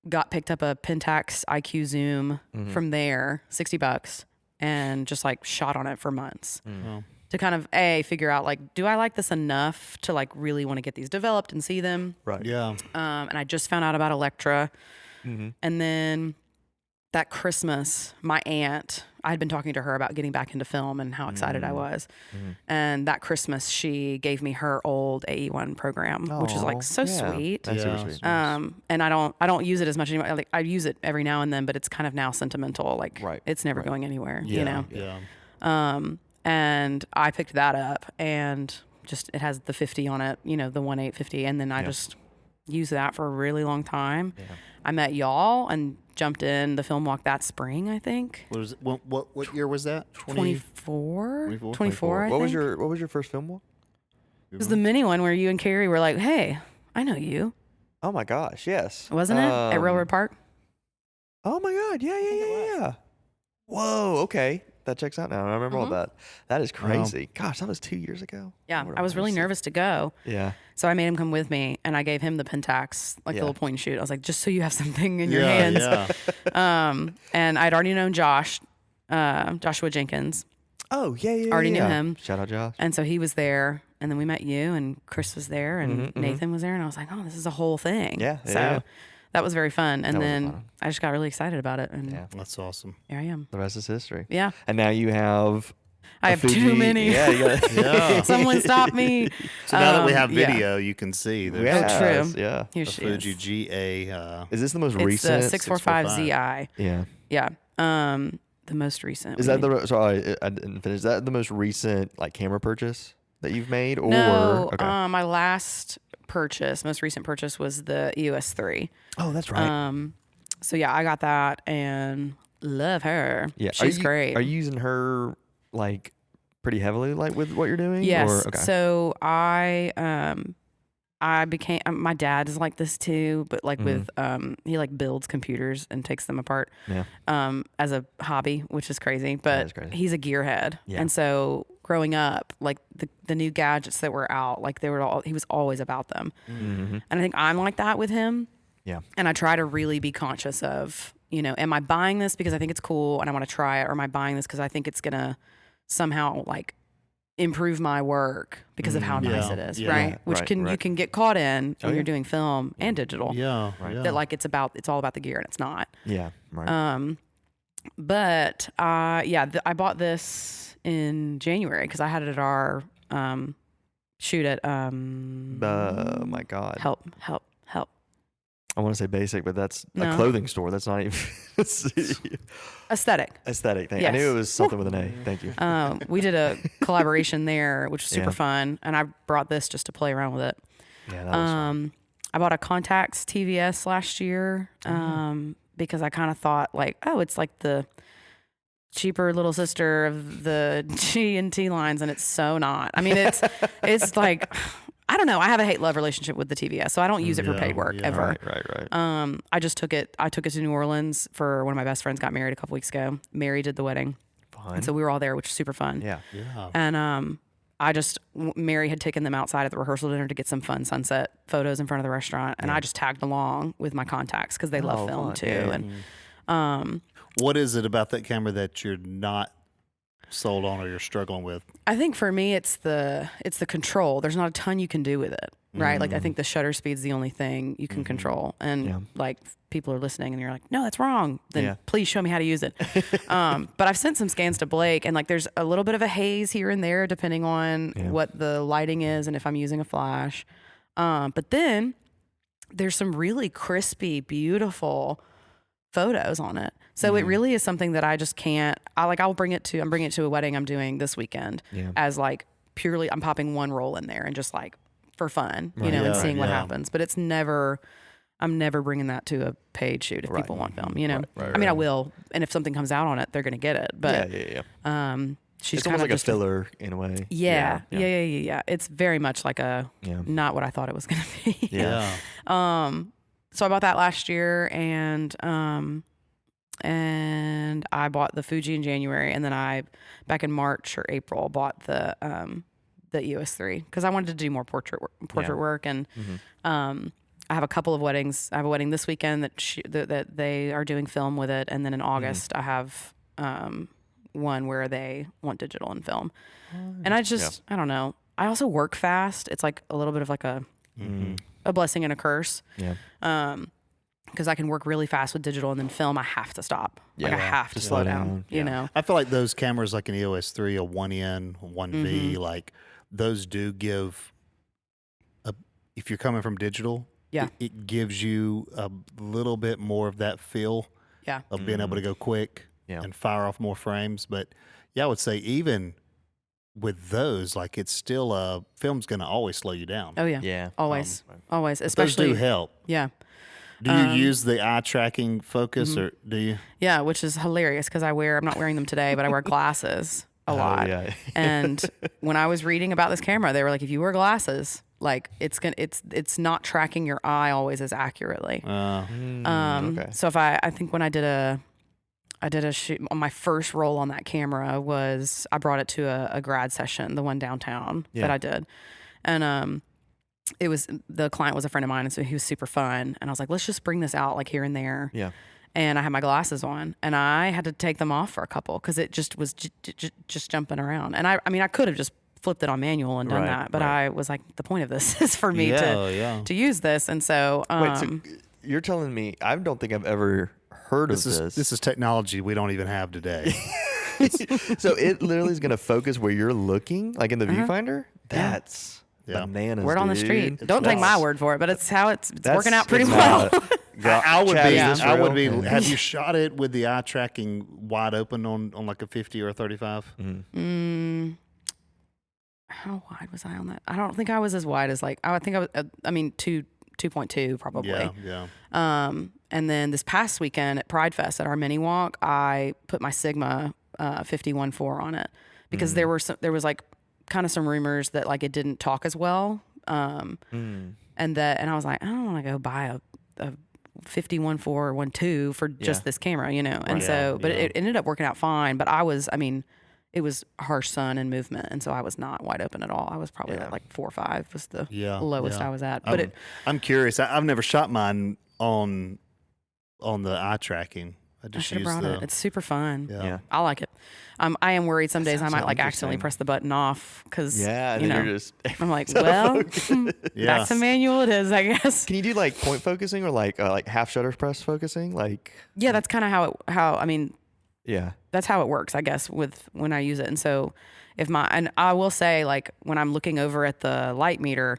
Got picked up a Pentax IQ Zoom from there, $60, and just like shot on it for months to kind of figure out like, do I like this enough to like really want to get these developed and see them? Right. Yeah. And I just found out about Electra, and then that Christmas, my aunt, I had been talking to her about getting back into film and how excited I was. And that Christmas, she gave me her old AE1 program, which is like so sweet. That's super sweet. And I don't use it as much anymore. Like I use it every now and then, but it's kind of now sentimental. Like it's never going anywhere, you know? Yeah. And I picked that up, and just, it has the 50 on it, you know, the 1.850. And then I just used that for a really long time. Yeah. I met y'all and jumped in the film walk that spring, I think. What year was that? 24? 24, 24. I What think. was your first film walk? It was the mini one where you and Carrie were like, hey, I know you. Oh my gosh, yes. Wasn't it? At Railroad Park? Oh my God, yeah. Whoa, okay. That checks out now. I remember all that. That is crazy. Gosh, that was 2 years ago. Yeah, I was really nervous to go. Yeah. So I made him come with me, and I gave him the Pentax, like the little point and shoot. I was like, just so you have something in your hands. Yeah. And I'd already known Joshua Jenkins. Oh, yeah. Already knew him. Shout out Josh. And so he was there, and then we met you, and Chris was there, and Nathan was there, and I was like, oh, this is a whole thing. Yeah. So that was very fun. And then I just got really excited about it. And that's awesome. Here I am. The rest is history. Yeah. And now you have... I have Fuji. too many. Yeah, you got Someone stop me. So now that we have video, you can see. Yes, true. Yeah. Here the she Fuji is. GA. Is this the most It's recent? the 645ZI. Yeah. Yeah. The most recent. Is that sorry, I didn't finish. Is that the most recent like camera purchase that you've made? Or No, okay. my most recent purchase was the EOS 3. Oh, that's right. So yeah, I got that and love her. Yeah. She's great. Are you using her like pretty heavily, like with what you're doing? Yes. Or, okay. So I became, my dad is like this too, but like with, he like builds computers and takes them apart, as a hobby, which is crazy, but he's a gearhead. Yeah. And so growing up, like the new gadgets that were out, like he was always about them. Mm-hmm. And I think I'm like that with him. Yeah. And I try to really be conscious of, you know, am I buying this because I think it's cool and I want to try it? Or am I buying this because I think it's going to somehow like improve my work because of how nice it is, right? Which you can get caught in when you're doing film and digital. Yeah, right. That like it's all about the gear, and it's not. Yeah, right. But I bought this in January because I had it at our shoot at oh my God. Help. I want to say Basic, but that's a clothing store. That's not even Aesthetic thing. Yes. I knew it was something with an A. Thank you. We did a collaboration there, which was super fun, and I brought this just to play around with it. Yeah, that was fun. I bought a Contax TVS last year because I kind of thought like, oh, it's like the cheaper little sister of the G and T lines, and it's so not. I mean, it's like. I don't know. I have a hate-love relationship with the TVS, so I don't use it for paid work ever. Right. I took it to New Orleans for one of my best friends got married a couple weeks ago. Mary did the wedding. Fun. And so we were all there, which was super fun. Yeah. And Mary had taken them outside at the rehearsal dinner to get some fun sunset photos in front of the restaurant, and I just tagged along with my contacts because they love film fun. too. Yeah. And what is it about that camera that you're not sold on or you're struggling with? I think for me it's the control. There's not a ton you can do with it, right? Like I think the shutter speed's the only thing you can control. And like people are listening and you're like, no, that's wrong. Then please show me how to use it. But I've sent some scans to Blake, and like there's a little bit of a haze here and there depending on what the lighting is and if I'm using a flash. But then there's some really crispy, beautiful photos on it. So it really is something that I just can't, I'm bringing it to a wedding I'm doing this weekend as like purely, I'm popping one roll in there and just like for fun, you know, and seeing what happens. But I'm never bringing that to a paid shoot if people want film, you know. I mean, I will. And if something comes out on it, they're going to get it. But she's it's almost like a filler in a way. Yeah. It's very much like not what I thought it was going to be. So I bought that last year, and I bought the Fuji in January, and then I back in March or April bought the the EOS 3 because I wanted to do more portrait work, and I have a couple of weddings. I have a wedding this weekend that they are doing film with it, and then in August I have one where they want digital and film. And I don't know. I also work fast. It's like a little bit of like a blessing and a curse. Yeah. Because I can work really fast with digital, and then film I have to stop. Like I have to slow down. You know. I feel like those cameras, like an EOS 3, a 1N, 1V, like those do give if you're coming from digital, it gives you a little bit more of that feel of being able to go quick and fire off more frames. But I would say even with those, like it's still film's going to always slow you down. Oh yeah, always, especially those do help. Yeah. Do you use the eye tracking focus or do you? Yeah, which is hilarious because I'm not wearing them today, but I wear glasses a lot. Yeah. And when I was reading about this camera, they were like, if you wear glasses, like it's not tracking your eye always as accurately. Okay. So if I think when I did a shoot, my first roll on that camera was I brought it to a grad session, the one downtown that I did, and the client was a friend of mine, and so he was super fun. And I was like, let's just bring this out like here and there. Yeah. And I had my glasses on, and I had to take them off for a couple because it just was just jumping around. And I mean, I could have just flipped it on manual and done that, but I was like, the point of this is for me to use this. And so, wait, so you're telling me I don't think I've ever heard of this. This is technology we don't even have today. So it literally is going to focus where you're looking, like in the viewfinder. That's bananas. Word on the street. Dude. Don't take my word for it, but it's how it's working out pretty well. I would be. Have you shot it with the eye tracking wide open on like a 50 or a 35? How wide was I on that? I don't think I was as wide as like I think I was. I mean, 2.2 probably. Yeah. And then this past weekend at Pride Fest at our mini walk, I put my Sigma 51.4 on it because there was like kind of some rumors that like it didn't talk as well. And I was like, I don't want to go buy a 51.4 or 1.2 for just this camera, you know? And it ended up working out fine, but it was harsh sun and movement. And so I was not wide open at all. I was probably at like 4 or 5 was the lowest I was at. But I'm curious. I've never shot mine on the eye tracking. I should have brought it. It's super fun. Yeah. I like it. I am worried some days I might like accidentally press the button off because you're just I'm like, well, back to manual it is, I guess. Can you do like point focusing or like half shutter press focusing? Like that's kind of that's how it works, I guess, with when I use it. And so and I will say, like when I'm looking over at the light meter,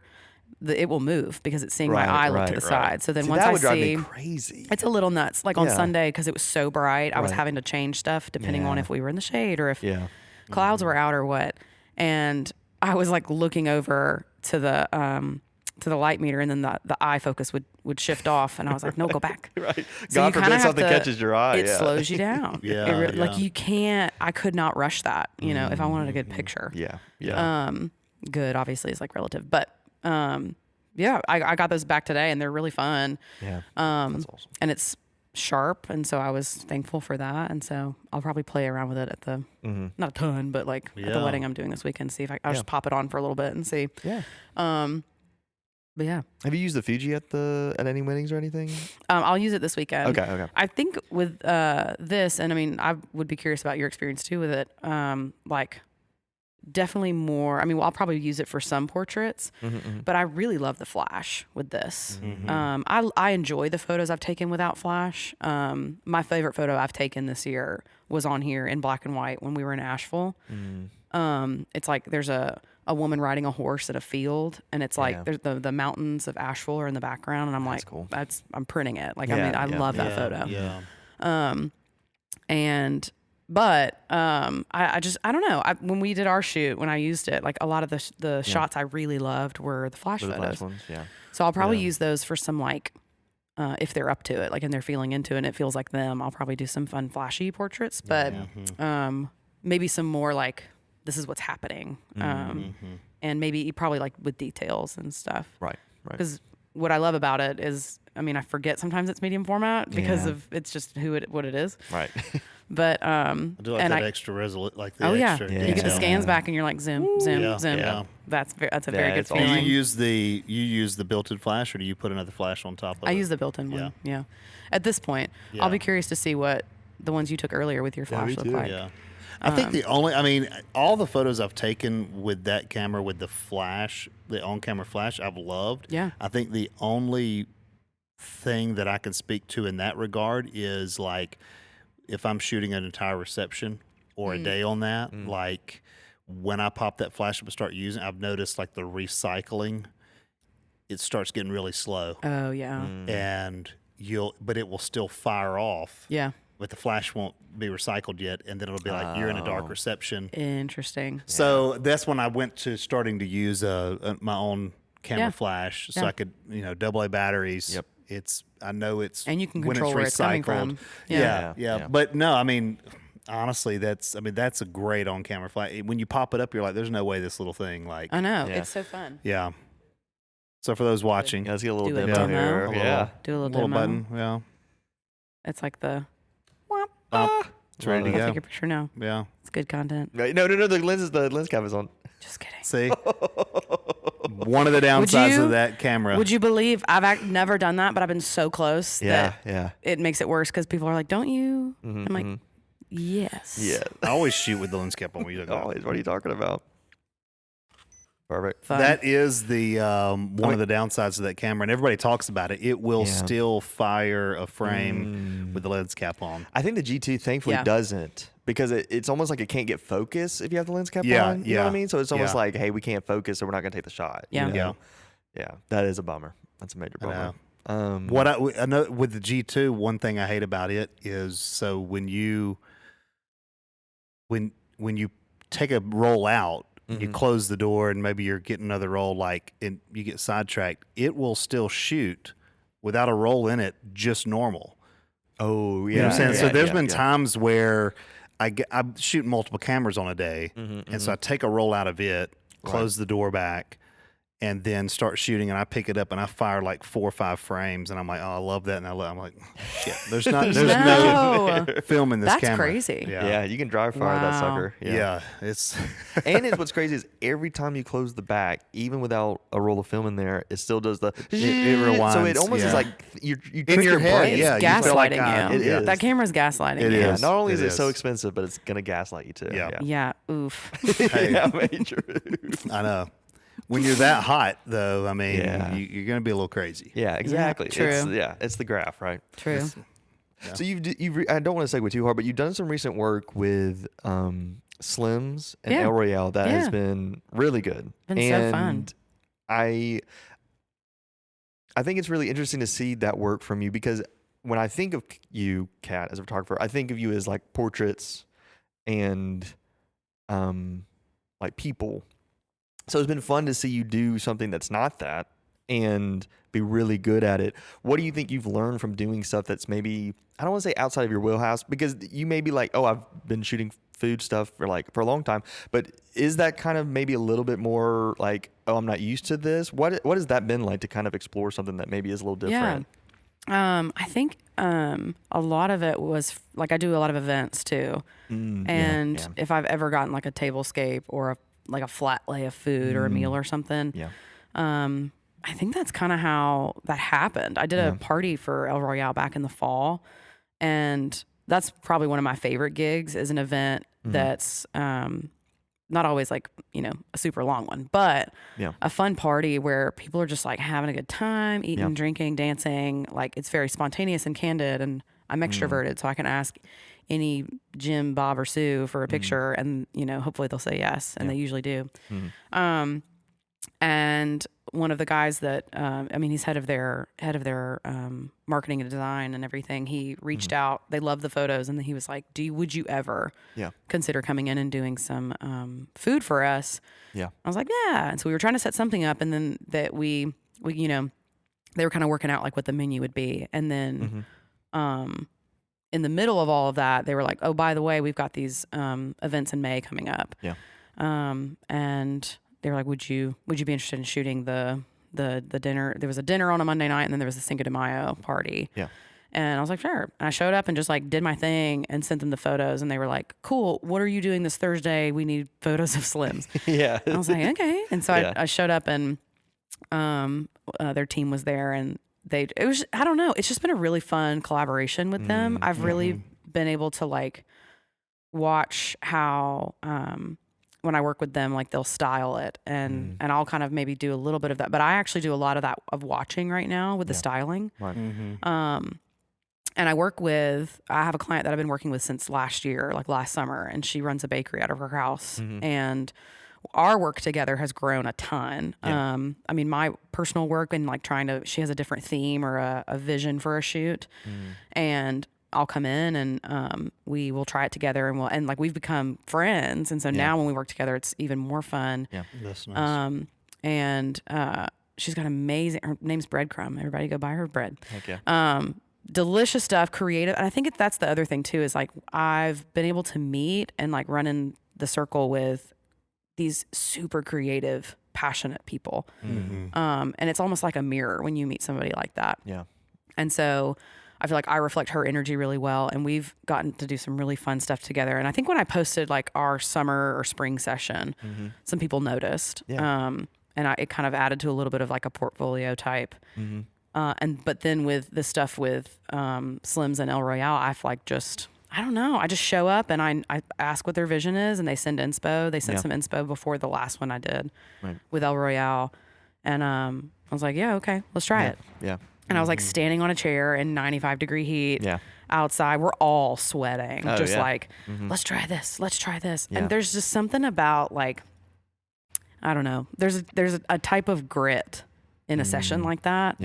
it will move because it's seeing my eye look to the side. So then once that I would drive see, me crazy. It's a little nuts. Like on Sunday, because it was so bright, I was having to change stuff depending on if we were in the shade or if clouds were out or what. And I was like looking over to the light meter, and then the eye focus would shift off, and I was like, no, go back. Right. So God forbid something catches your eye. It slows you down. Like you can't. I could not rush that. You know, if I wanted a good picture. Yeah. Good obviously is like relative, but. I got those back today and they're really fun. Yeah. That's awesome. And it's sharp. And so I was thankful for that. And so I'll probably play around with it at the, not a ton, but like at the wedding I'm doing this weekend, see if I'll just pop it on for a little bit and see. Yeah. But yeah. Have you used the Fuji at any weddings or anything? I'll use it this weekend. Okay. I think with this, and I mean, I would be curious about your experience too with it. Like definitely more. I mean, I'll probably use it for some portraits, but I really love the flash with this. I enjoy the photos I've taken without flash. My favorite photo I've taken this year was on here in black and white when we were in Asheville. It's like there's a woman riding a horse in a field, and it's like there's the mountains of Asheville are in the background, and I'm like, cool. I'm printing it. Like, I mean, I love that photo. Yeah. But I don't know. When we did our shoot, when I used it, like a lot of the shots I really loved were the flash photos. Flash ones, So I'll probably use those for some like, if they're up to it, like and they're feeling into it and it feels like them, I'll probably do some fun flashy portraits. But maybe some more like this is what's happening, and maybe probably like with details and stuff. Right. Because what I love about it is, I mean, I forget sometimes it's medium format because of it's just what it is. Right. But I do like and that extra resolute, like the oh yeah, extra. you get the detail. scans back, and you're like zoom, zoom, Yeah, zoom. yeah. That's a Yeah, very good it's Do you feeling. use the built-in flash, or do you put another flash on top of it? I use the built-in Yeah. one. Yeah. At this point, Yeah. I'll be curious to see what the ones you took earlier with your flash me look too. like. Yeah. I think all the photos I've taken with that camera with the flash, the on-camera flash, I've loved. Yeah. I think the only thing that I can speak to in that regard is like if I'm shooting an entire reception or a day on that, like when I pop that flash up and start using it, I've noticed like the recycling, it starts getting really slow. Oh yeah. And but it will still fire off. Yeah. But the flash won't be recycled yet, and then it'll be like you're in a dark reception. Interesting. So that's when I went to starting to use my own camera Yeah. flash, so Yeah. I could AA batteries. Yep. I know it's And you can when control where it's coming recycled. from. Yeah. Yeah. But no, I mean, honestly, that's a great on camera flash. When you pop it up, you're like, there's no way this little thing I know. Yeah. It's so fun. yeah. So for those watching, Yeah, let's get a little Do a demo demo. here. A little- Yeah. Do a little, little demo. button, yeah, It's like the. it's ready to I'll go. take your picture now. Yeah. It's good content. Right. No. The lens cap is on. Just kidding. See, one of the downsides you- of that camera. Would you believe never done that, but I've been so close Yeah. that Yeah. it makes it worse because people are like, "Don't you?" Mhm, I'm like, "Yes." Yeah. I always shoot with the lens cap on. Always. What are you talking about? Perfect. Fun. That is the one of the downsides of that camera, and everybody talks about it. It will Yeah. still fire a frame with the lens cap on. I think the G2 thankfully Yeah. doesn't because it's almost like it can't get focus if you have the lens cap Yeah, on. You know what I yeah, mean? So it's almost yeah. like, hey, we can't focus, so we're not going to take the shot. Yeah. You know? Yeah. That is a bummer. That's a major I bummer. know. What I know with the G2, one thing I hate about it is so when you take a roll out, you close the door, and maybe you're getting another roll, and you get sidetracked. It will still shoot without a roll in it, just normal. Oh, yeah. You know what I'm saying? Yeah, So there's yeah, been yeah. times where I'm shooting multiple cameras on a day, and so I take a roll out of it, close the door back, and then start shooting, and I pick it up and I fire like 4 or 5 frames, and I'm like, oh, I love that, and I'm like, shit, there's no No. film in this That's camera. crazy. Yeah, you can dry fire that Wow. sucker. Yeah, it's And what's crazy is every time you close the back, even without a roll of film in there, it still does the. it So it rewinds, almost is yeah. like you in trick your head. brain. Yeah, It's you feel like gaslighting you. It is. That camera's gaslighting It you. Yeah, is. not only is It it so is. expensive, but it's gonna gaslight you too. Yeah. Yeah. Oof. Hey. Yeah, major. I know. When you're that hot, though, I mean, Yeah. you're going to be a little crazy. Yeah, exactly. true. It's the graph, right? True. So I don't want to segue too hard, but you've done some recent work with Slims and Yeah. El Royale that has Yeah. been really good. Been so fun. And I think it's really interesting to see that work from you because when I think of you, Kat, as a photographer, I think of you as like portraits and like people. So it's been fun to see you do something that's not that and be really good at it. What do you think you've learned from doing stuff that's maybe, I don't want to say outside of your wheelhouse, because you may be like, oh, I've been shooting food stuff for a long time, but is that kind of maybe a little bit more like, oh, I'm not used to this? What has that been like to kind of explore something that maybe is a little different? Yeah. I think a lot of it was like I do a lot of events too. And yeah. if I've ever gotten like a tablescape or like a flat lay of food or a meal or something, Yeah. I think that's kind of how that happened. I did a party for El Royale back in the fall, and that's probably one of my favorite gigs is an event that's not always like, a super long one, but a fun party where people are just like having a good time, eating, drinking, dancing. Like it's very spontaneous and candid, and I'm extroverted, so I can ask any Jim, Bob, or Sue for a picture, and hopefully they'll say yes, and they usually do. And one of the guys that he's head of their marketing and design and everything. He reached out. They loved the photos, and he was like, would you ever consider coming in and doing some food for us?" Yeah. I was like, "Yeah." And so we were trying to set something up, and then that we they were kind of working out like what the menu would be, and then in the middle of all of that, they were like, "Oh, by the way, we've got these events in May coming up." Yeah. And they were like, "Would you be interested in shooting the dinner?" There was a dinner on a Monday night, and then there was a Cinco de Mayo party. Yeah. And I was like, sure. And I showed up and just like did my thing and sent them the photos. And they were like, cool. What are you doing this Thursday? We need photos of Slims. Yeah. And I was like, okay. And so Yeah. I showed up and their team was there and it was, I don't know. It's just been a really fun collaboration with them. I've really been able to like watch how, when I work with them, like they'll style it and I'll kind of maybe do a little bit of that, but I actually do a lot of that of watching right now with the styling. Right. And I have a client that I've been working with since last year, like last summer, and she runs a bakery out of her house. And our work together has grown a ton. Yeah. I mean, my personal work and like she has a different theme or a vision for a shoot. And I'll come in and we will try it together and like we've become friends. And so now when we work together, it's even more fun. Yeah. That's nice. And she's got her name's Breadcrumb. Everybody go buy her bread. Heck yeah. Delicious stuff, creative. And I think that's the other thing too, is like I've been able to meet and like run in the circle with these super creative, passionate people. And it's almost like a mirror when you meet somebody like that. Yeah. And so I feel like I reflect her energy really well, and we've gotten to do some really fun stuff together. And I think when I posted like our summer or spring session, some people noticed. Yeah. And it kind of added to a little bit of like a portfolio type. But then with the stuff with Slims and El Royale, I don't know. I just show up and I ask what their vision is, and they send inspo. They sent some inspo before the last one I did with El Royale, and I was like, yeah, okay, let's try it. Yeah. And I was like standing on a chair in 95-degree heat outside. We're all sweating, like, let's try this. Let's try this. Yeah. And there's just something about like, I don't know. There's a type of grit in a session like that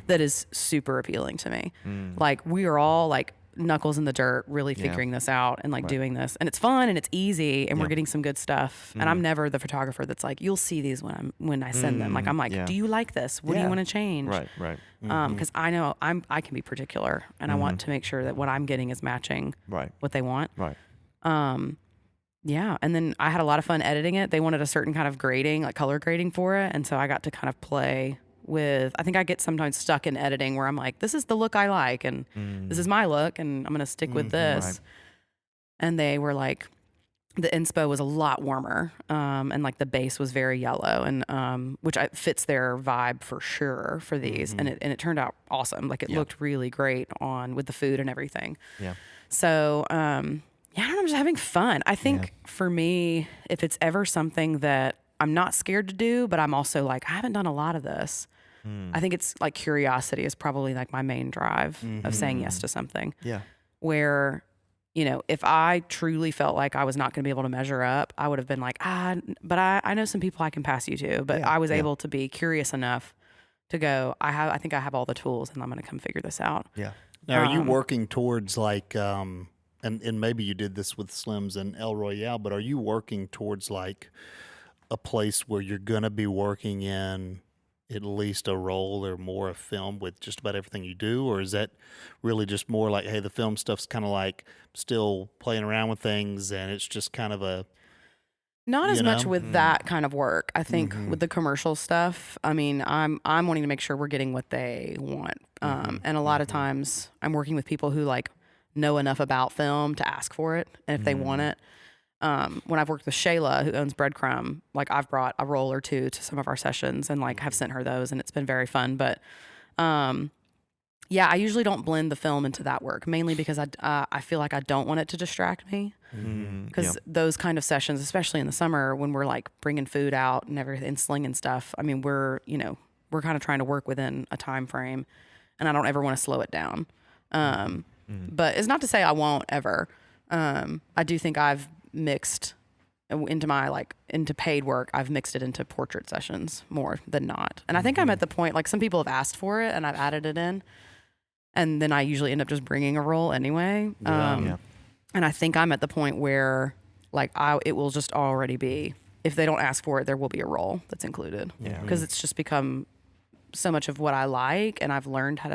that is super appealing to me. Like we are all like knuckles in the dirt, really figuring this out and like doing this, and it's fun and it's easy, and we're getting some good stuff. And I'm never the photographer that's like, you'll see these when I send them. Like I'm like, do you like this? What do you want to change? Right. Because I know I can be particular, and I want to make sure that what I'm getting is matching what they want. Right. Yeah, and then I had a lot of fun editing it. They wanted a certain kind of grading, like color grading for it, and so I got to kind of play with, I think I get sometimes stuck in editing where I'm like, this is the look I like, and this is my look, and I'm going to stick with this. Right. And they were like, the inspo was a lot warmer, and like the base was very yellow, and which fits their vibe for sure for these. And it turned out awesome. Like it looked really great with the food and everything. Yeah. So, I'm just having fun. I think for me, if it's ever something that I'm not scared to do, but I'm also like, I haven't done a lot of this. I think it's like curiosity is probably like my main drive of saying yes to something. Yeah. Where, if I truly felt like I was not going to be able to measure up, I would have been like, but I know some people I can pass you to. But I was able to be curious enough to go, I think I have all the tools, and I'm going to come figure this out. Yeah. Now, are you working towards like, and maybe you did this with Slims and El Royale, but are you working towards like a place where you're going to be working in at least a roll or more of film with just about everything you do? Or is that really just more like, hey, the film stuff's kind of like still playing around with things and it's just kind of a... Not as much with that kind of work. I think with the commercial stuff, I mean, I'm wanting to make sure we're getting what they want. And a lot of times I'm working with people who like know enough about film to ask for it. And if they want it, when I've worked with Shayla, who owns Breadcrumb, like I've brought a roll or two to some of our sessions and like have sent her those, and it's been very fun. But I usually don't blend the film into that work, mainly because I feel like I don't want it to distract me. Because those kind of sessions, especially in the summer when we're like bringing food out and everything, and slinging stuff, I mean, we're kind of trying to work within a time frame, and I don't ever want to slow it down. But it's not to say I won't ever. I do think I've mixed into paid work. I've mixed it into portrait sessions more than not. And I think I'm at the point, like some people have asked for it and I've added it in, and then I usually end up just bringing a roll anyway. And I think I'm at the point where like it will just already be, if they don't ask for it, there will be a roll that's included. Because it's just become so much of what I like, and I've learned how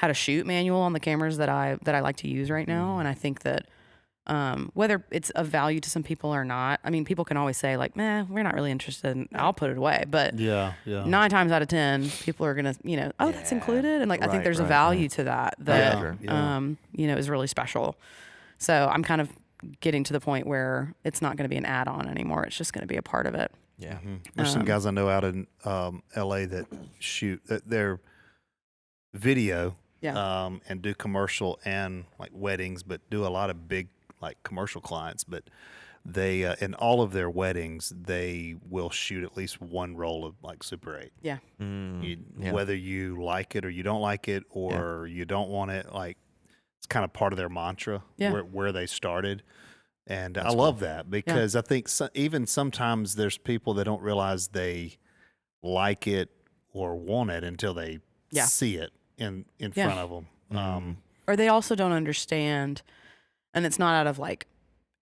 to shoot manual on the cameras that I like to use right now. And I think that whether it's of value to some people or not. I mean, people can always say like, "Meh, we're not really interested," and I'll put it away. But Yeah. 9 times out of 10, people are gonna, oh, that's included, and like I think there's a value to that is really special. So I'm kind of getting to the point where it's not going to be an add-on anymore. It's just going to be a part of it. Yeah. There's some guys I know out in LA that shoot their video and do commercial and like weddings, but do a lot of big like commercial clients. But they in all of their weddings, they will shoot at least one roll of like Super 8. Yeah. Whether you like it or you don't like it or you don't want it, like it's kind of part of their mantra where they started. And I love that because I think even sometimes there's people that don't realize they like it or want it until they see it in front of them. Or they also don't understand, and it's not out of like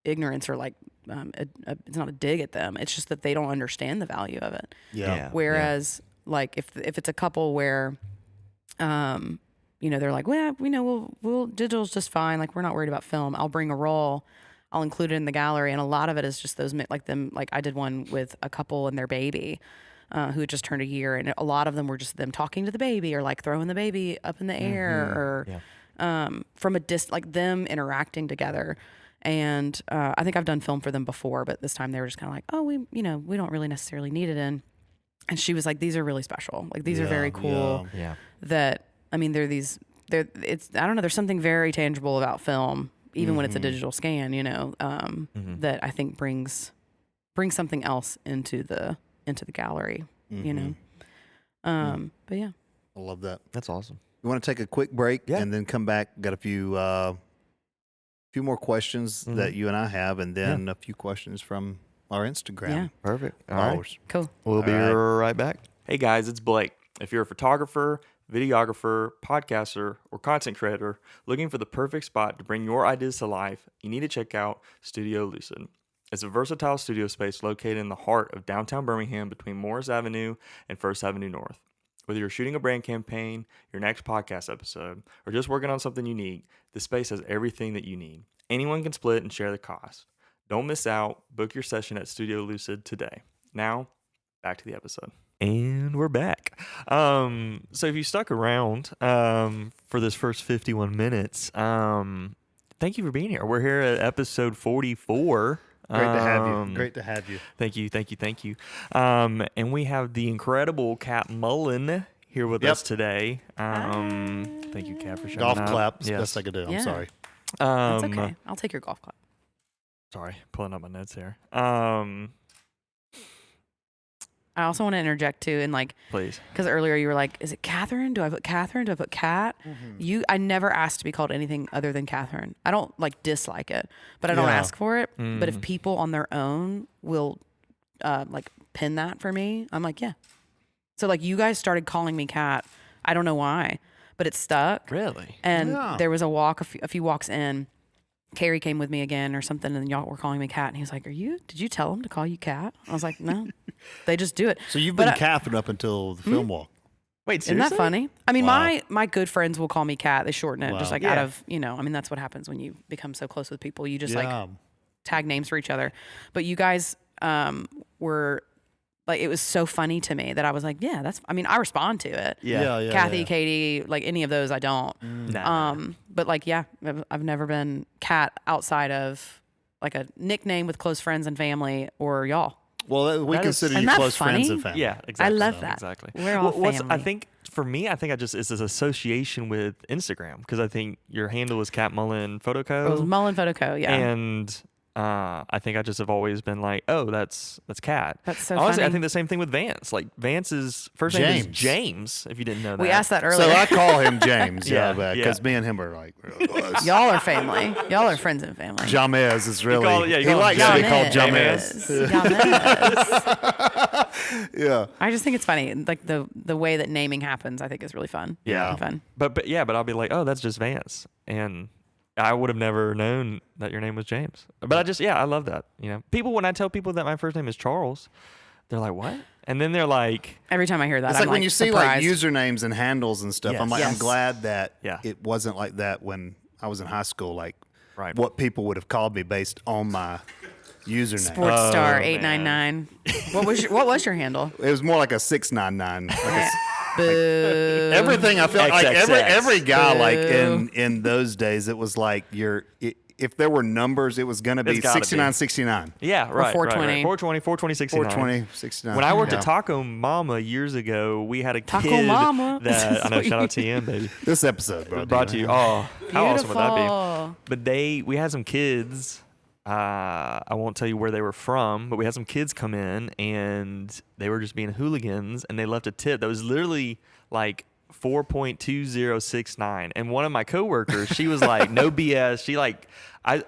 ignorance or like it's not a dig at them. It's just that they don't understand the value of it. Yeah. Whereas like if it's a couple where, they're like, well, we'll digital's just fine. Like we're not worried about film. I'll bring a roll. I'll include it in the gallery, and a lot of it is just those like them. Like I did one with a couple and their baby, who had just turned a year, and a lot of them were just them talking to the baby or like throwing the baby up in the air or from a like them interacting together. And I think I've done film for them before, but this time they were just kind of like, oh, we don't really necessarily need it in. And she was like, these are really special. Like these are very cool. Yeah. That I mean, it's I don't know. There's something very tangible about film. Even when it's a digital scan, that I think brings something else into the gallery, But yeah, I love that. That's awesome. You want to take a quick break and then come back? Got a few more questions that you and I have, and then a few questions from our Instagram. Yeah. Perfect. All followers. right. Cool. We'll be right back. Hey guys, it's Blake. If you're a photographer, videographer, podcaster, or content creator looking for the perfect spot to bring your ideas to life, you need to check out Studio Lucid. It's a versatile studio space located in the heart of downtown Birmingham between Morris Avenue and First Avenue North. Whether you're shooting a brand campaign, your next podcast episode, or just working on something unique, this space has everything that you need. Anyone can split and share the cost. Don't miss out. Book your session at Studio Lucid today. Now, back to the episode. And we're back. So if you stuck around for this first 51 minutes, thank you for being here. We're here at episode 44. Great to have you. Great to have you. Thank you. And we have the incredible Kat Mullen here with us today. Thank you, Kat, for showing Golf up. claps. Yes. Best I could do. I'm Yeah. sorry. That's okay. I'll take your golf clap. Sorry, pulling up my notes here. I also want to interject too, and like, Please. because earlier you were like, "Is it Catherine? Do I put Catherine? Do I put Kat?" I never asked to be called anything other than Catherine. I don't like dislike it, but I don't ask for it. But if people on their own will, like pin that for me, I'm like, yeah. So like, you guys started calling me Kat. I don't know why, but it stuck. Really? And there was a few walks in. Carrie came with me again or something, and y'all were calling me Kat, and he was like, did you tell him to call you Kat? I was like, no, they just do it. So you've been Catherine up until the film walk. Wait, seriously? Isn't that funny? I mean, my good friends will call me Kat. They shorten it just like out of, I mean, that's what happens when you become so close with people. You just like tag names for each other. But you guys were like, it was so funny to me that I was like, yeah, I respond to it. Yeah. Kathy, Katie, like any of those, I don't. But like, yeah, I've never been Kat outside of like a nickname with close friends and family or y'all. Well, we consider you close friends and family. Yeah, exactly. I love that. Exactly. We're all family. I think for me, it's this association with Instagram because I think your handle is Kat Mullen Photo Co. It was Mullen Photo Co. Yeah. And I think I just have always been like, oh, that's Kat. That's so Honestly, funny. I think the same thing with Vance. Like Vance's first name is James. If you didn't know that, we asked that earlier. So I call him James. Because Yeah. me and him are like, Y'all are family. Y'all are friends and family. Jamez is really. You He call likes him to be called Jamez. Jamez. Yeah. I just think it's funny, like the way that naming happens. I think is really fun. Yeah. And fun. But I'll be like, oh, that's just Vance, and I would have never known that your name was James. But I love that. People, when I tell people that my first name is Charles, they're like, what? And then they're like, Every time I hear that, It's I'm like when you see surprised. like usernames and handles and stuff. Yes. I'm like, Yes. I'm glad that Yeah. it wasn't like that when I was in high school. Like Right. what people would have called me based on my username. Sports Star 899. What was your handle? It was more like a 699. Boo. Everything I felt like XXX. every guy like Boo. in those days, it was like if there were numbers, it was going to be It's gotta be. 6969. Yeah, right. 420. 420, 420, 69. 420, 69. When I worked Yeah. at Taco Mama years ago, we had a Taco kid Mama. that I know. Shout out to Ian, baby. This episode Brought to you. Oh, how awesome would that Beautiful. be? But we had some kids. I won't tell you where they were from, but we had some kids come in and they were just being hooligans and they left a tip that was literally like 4.2069. And one of my coworkers, she was like, no BS. She like,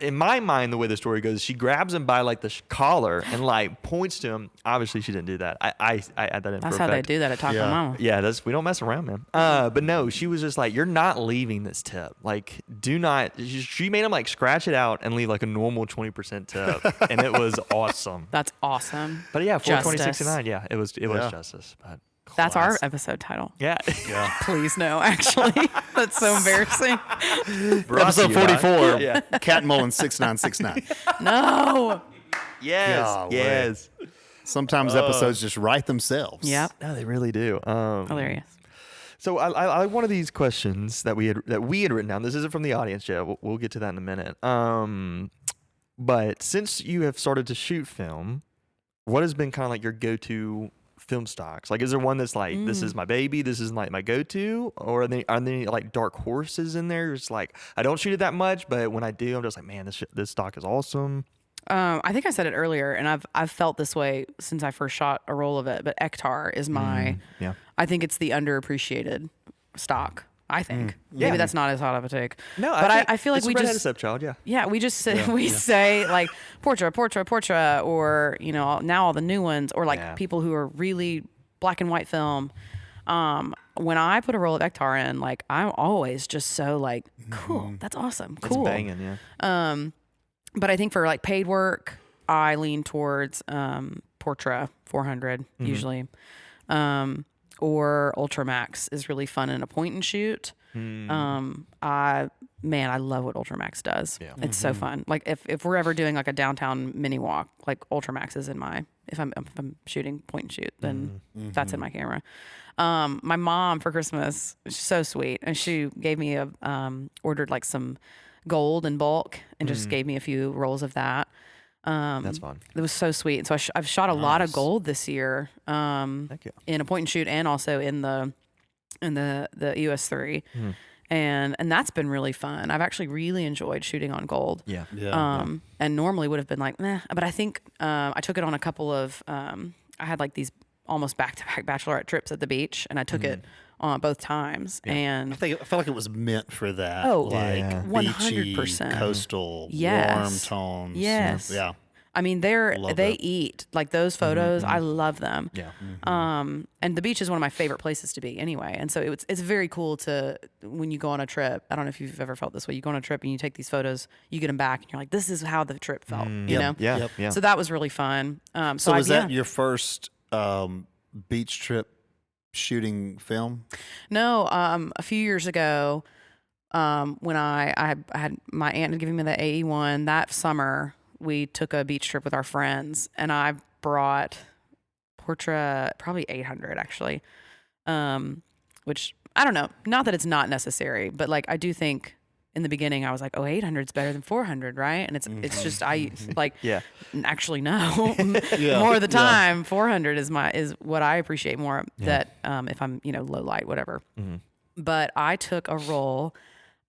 in my mind, the way the story goes, she grabs him by like the collar and like points to him. Obviously, she didn't do that. I add that in. That's for how they effect. do that at Taco Yeah. Mama. Yeah, we don't mess around, man. But no, she was just like, you're not leaving this tip. Like, do not. She made him like scratch it out and leave like a normal 20% tip, and it was awesome. That's awesome. But yeah, Justice. 42069. Yeah, it was Yeah. justice. But That's our Class. episode title. yeah, Yeah. Please no, actually. That's so embarrassing. Brought to Episode you by- 44, Yeah. Cat Mullen 6969. No. Yes. Golly. Yes. Sometimes episodes just write themselves. Yep. No, they really do. Hilarious. So I one of these questions that we had written down. This isn't from the audience yet. We'll get to that in a minute. But since you have started to shoot film, what has been kind of like your go-to film stocks? Like, is there one that's like, this is my baby, this is like my go-to, or are there any like dark horses in there? It's like I don't shoot it that much, but when I do, I'm just like, man, this stock is awesome. I think I said it earlier, and I've felt this way since I first shot a roll of it. But Ektar is my. Yeah. I think it's the underappreciated stock. I think Yeah. maybe that's not as hot of a take. No, but think I feel like it's we a redheaded just stepchild. Yeah. yeah we just say, say like Portra, or now all the new ones, or like Yeah. people who are really black and white film. When I put a roll of Ektar in, like I'm always just so like cool. That's awesome. Cool. It's banging. Yeah. But I think for like paid work, I lean towards Portra 400 usually, or Ultramax is really fun in a point and shoot. I love what Ultramax does. Yeah. It's so fun. Like if we're ever doing like a downtown mini walk, like Ultramax is in my. If I'm shooting point and shoot, then that's in my camera. My mom for Christmas, she's so sweet, and she gave me ordered like some gold in bulk and just gave me a few rolls of that. That's fun. It was so sweet. So I've shot a lot of gold this year Thank you. in a point and shoot, and also in the US3, and that's been really fun. I've actually really enjoyed shooting on gold. Yeah. And normally would have been like, meh, but I think I took it on a couple of. I had like these almost back-to-back bachelorette trips at the beach, and I took it on both times. And I felt like it was meant for that. Oh, like yeah. beachy, 100%. coastal, Yes. warm tones. Yes. Yeah. I mean, Love they that. eat like those photos. I love them. Yeah. And the beach is one of my favorite places to be anyway. And so it's very cool to, when you go on a trip, I don't know if you've ever felt this way. You go on a trip and you take these photos, you get them back and you're like, this is how the trip felt, you know? Yeah. Yep. Yeah. So that was really fun. So was that yeah. your first beach trip shooting film? No, a few years ago, when I had my aunt had given me the AE1 that summer, we took a beach trip with our friends, and I brought Portra probably 800 actually, which I don't know. Not that it's not necessary, but like I do think in the beginning I was like, oh, 800 is better than 400, right? And it's just I like Yeah. actually no. Yeah. More of the time, 400 is what I appreciate more. That if I'm low light whatever. But I took a roll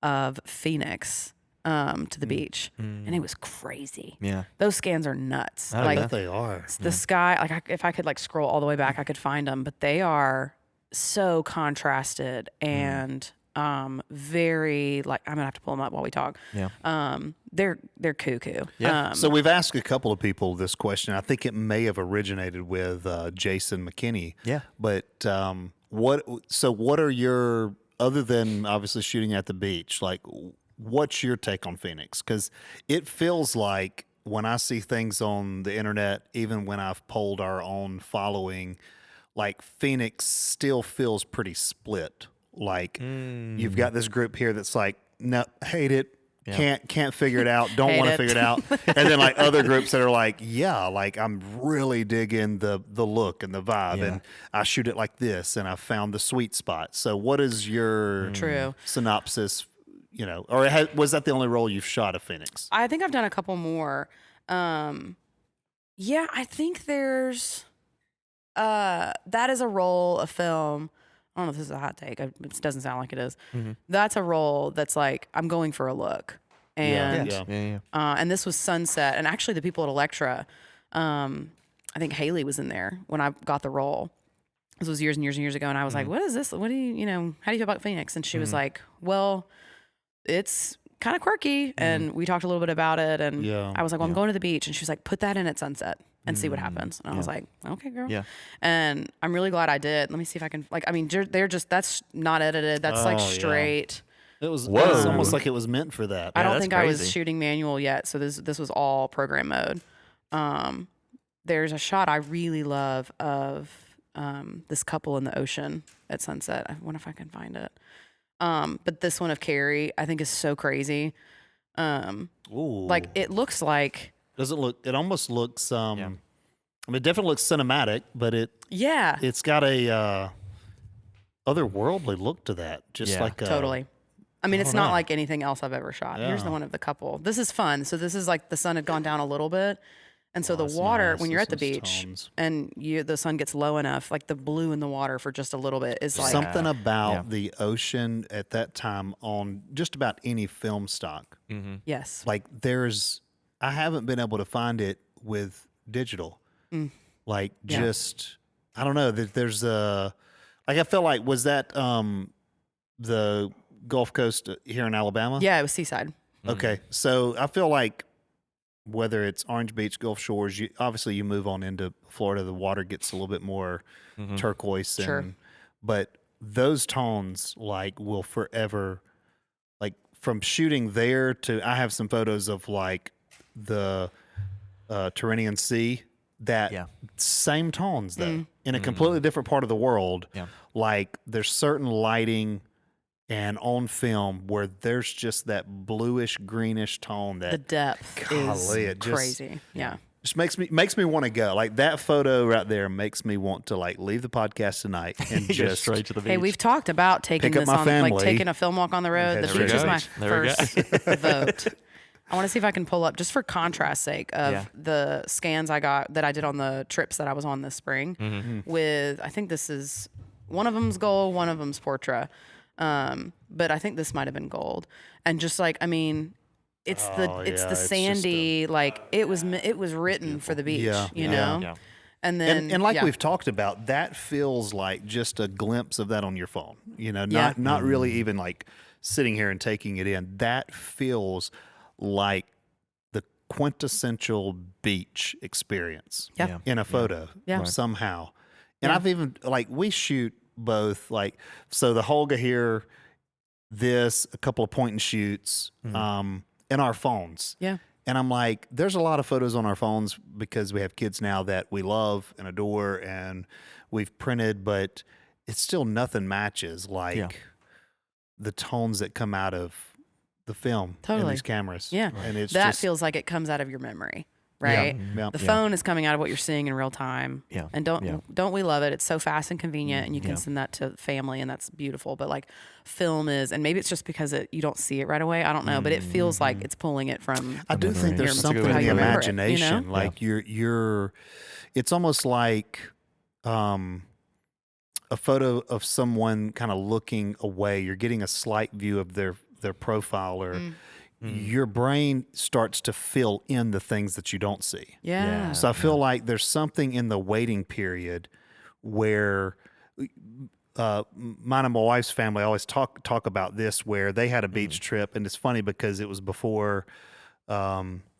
of Phoenix to the beach, and it was crazy. Yeah. Those scans are nuts. I Like bet. They are. the sky, like if I could like scroll all the way back, I could find them, but they are so contrasted and very like I'm gonna have to pull them up while we talk. Yeah. They're cuckoo. Yeah. So we've asked a couple of people this question. I think it may have originated with Jason McKinney. Yeah. But what are your, other than obviously shooting at the beach, like what's your take on Phoenix? Because it feels like when I see things on the internet, even when I've polled our own following, like Phoenix still feels pretty split. Like you've got this group here that's like, no, hate it. can't figure it out, don't Hate want to it. figure it out. And then like other groups that are like, yeah, like I'm really digging the look and the vibe, Yeah. and I shoot it like this, and I found the sweet spot. So what is your True. synopsis? You know, or was that the only role you've shot of Phoenix? I think I've done a couple more. Yeah, I think there's that is a role of film. I don't know if this is a hot take. It doesn't sound like it is. That's a role that's like I'm going for a look, and and this was Sunset, and actually the people at Elektra, I think Haley was in there when I got the role. This was years and years and years ago, and I was like, "What is this? What do you how do you feel about Phoenix?" And she was like, "Well, it's kind of quirky," and we talked a little bit about it, and I was like, "Well, I'm going to the beach," and she was like, "Put that in at sunset and see what happens." And I was like, "Okay, girl." Yeah. And I'm really glad I did. Let me see if I can they're just that's not edited. That's like straight. It was almost like it was meant for that. I don't that's think I was crazy. shooting manual yet, so this was all program mode. There's a shot I really love of this couple in the ocean at sunset. I wonder if I can find it. But this one of Carrie, I think is so crazy. Ooh. Like it looks like Does it look? It almost looks. I mean, it definitely looks cinematic, but it's got a otherworldly look to that. Just like totally. I mean, it's don't not know. like anything else I've ever shot. Here's the one of the couple. This is fun. So this is like the sun had gone down a little bit, and so the that's water nice. when you're at the This is beach tones. and the sun gets low enough, like the blue in the water for just a little bit is like Something about the ocean at that time on just about any film stock. yes, Like I haven't been able to find it with digital. Like just, I don't know. There's like I felt like, was that the Gulf Coast here in Alabama? yeah, it was Seaside. Okay. So I feel like whether it's Orange Beach, Gulf Shores, obviously you move on into Florida, the water gets a little bit more turquoise. But those tones like will forever, like from shooting there to, I have some photos of like the Tyrrhenian Sea, that same tones though, in a completely different part of the world. Like there's certain lighting and on film where there's just that bluish greenish tone The that depth golly, is it just- crazy. Yeah. just makes me want to go. Like that photo right there makes me want to like leave the podcast tonight and Go just straight to the beach. Hey, we've talked about taking Pick up this my on, family. like taking a film walk on the road. Okay, The there we beach is go. my There we go. first vote. I want to see if I can pull up, just for contrast sake, of the scans I got that I did on the trips that I was on this spring. With, I think this is, one of them's gold, one of them's Portra. But I think this might have been gold. And just like, I mean, it's the it's just sandy, like it was written for the beach, you know? Yeah. And then, and like we've talked about, that feels like just a glimpse of that on your phone. You know, not really even like sitting here and taking it in. That feels like the quintessential beach experience in a photo somehow. And I've even like, we shoot both, like, so the Holga here, this, a couple of point and shoots in our phones. Yeah. And I'm like, there's a lot of photos on our phones because we have kids now that we love and adore and we've printed, but it's still nothing matches like the tones that come out of the film in these cameras. Yeah. And it's that just, feels like it comes out of your memory, right? Yeah. The phone is coming out of what you're seeing in real time. Yeah. And don't we love it? It's so fast and convenient, and you can send that to family, and that's beautiful. But like film is, and maybe it's just because you don't see it right away. I don't know, but it feels like it's pulling it from. I do think there's That's a good something way in to the put it, you know? imagination. Like you're, it's almost like a photo of someone kind of looking away. You're getting a slight view of their profile, or your brain starts to fill in the things that you don't see. Yeah. So I feel like there's something in the waiting period where mine and my wife's family always talk about this, where they had a beach trip, and it's funny because it was before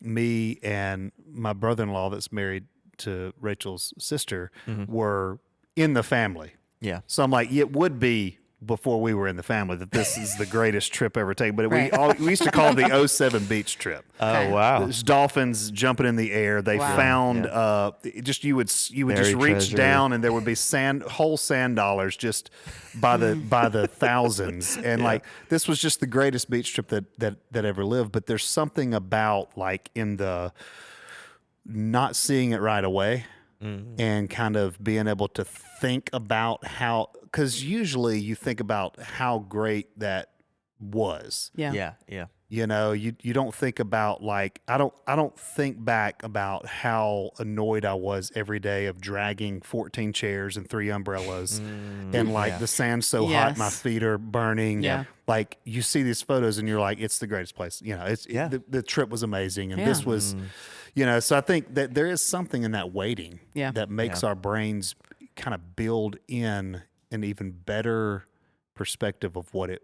me and my brother-in-law that's married to Rachel's sister were in the family. Yeah. So I'm like, it would be before we were in the family that this is the greatest trip ever taken. But Right. we used to call it the '07 beach trip. Oh wow. There's dolphins jumping in the air. They Wow. found Yeah. just you would just Buried reach treasure. down and there would be whole sand dollars just by the thousands. And like this was just the greatest beach trip that ever lived. But there's something about like in the not seeing it right away and kind of being able to think about how, because usually you think about how great that was. Yeah. Yeah. Yeah. You know, you don't think about like I don't think back about how annoyed I was every day of dragging 14 chairs and 3 umbrellas and like the sand's so hot my Yes. feet are burning. Yeah. Like you see these photos and you're like, it's the greatest place. You know, the trip was amazing and this was, you know, so I think that there is something in that waiting that makes our brains kind of build in an even better perspective of what it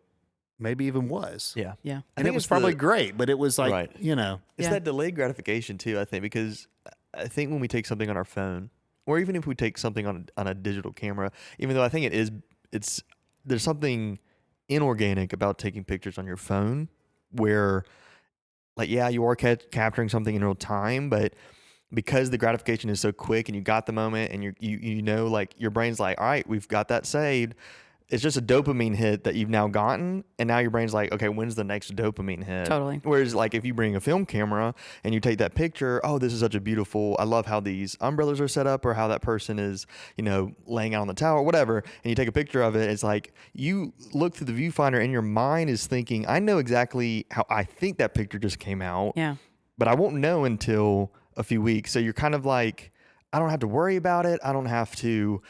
maybe even was. Yeah. Yeah. And it was probably great, but it was like, Right. you know. It's Yeah. that delayed gratification too, I think, because I think when we take something on our phone, or even if we take something on a digital camera, even though I think there's something inorganic about taking pictures on your phone, where, like, yeah, you are capturing something in real time, but because the gratification is so quick and you got the moment and you know, like your brain's like, all right, we've got that saved. It's just a dopamine hit that you've now gotten, and now your brain's like, okay, when's the next dopamine hit? Totally. Whereas, like, if you bring a film camera and you take that picture, oh, this is such a beautiful, I love how these umbrellas are set up, or how that person is, you know, laying out on the towel, whatever, and you take a picture of it, it's like you look through the viewfinder and your mind is thinking, I know exactly how I think that picture just came out, Yeah. but I won't know until a few weeks. So you're kind of like, I don't have to worry about it. I don't have to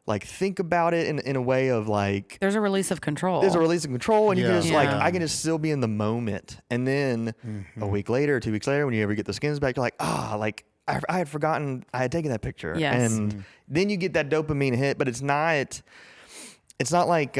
like think about it in a way of like, There's a release of control. there's a release of control, and you can just like, Yeah. I can just still be in the moment. And then a week later, 2 weeks later, when you ever get the skins back, you're like, like I had forgotten I had taken that picture. Yes. And then you get that dopamine hit, but it's not like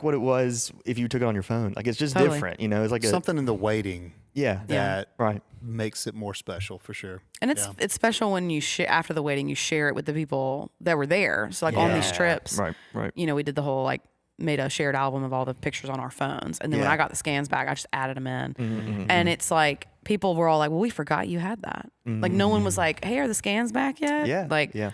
what it was if you took it on your phone. Like it's just Totally. different, you know. It's like Something in the waiting yeah, that right. makes it more special for sure. And it's special when you after the wedding, you share it with the people that were there. So like on these trips, Right. you know, we did the whole like made a shared album of all the pictures on our phones. And then when I got the scans back, I just added them in. And it's like people were all like, well, we forgot you had that. Like no one was like, hey, are the scans back yet? Yeah. Like yeah.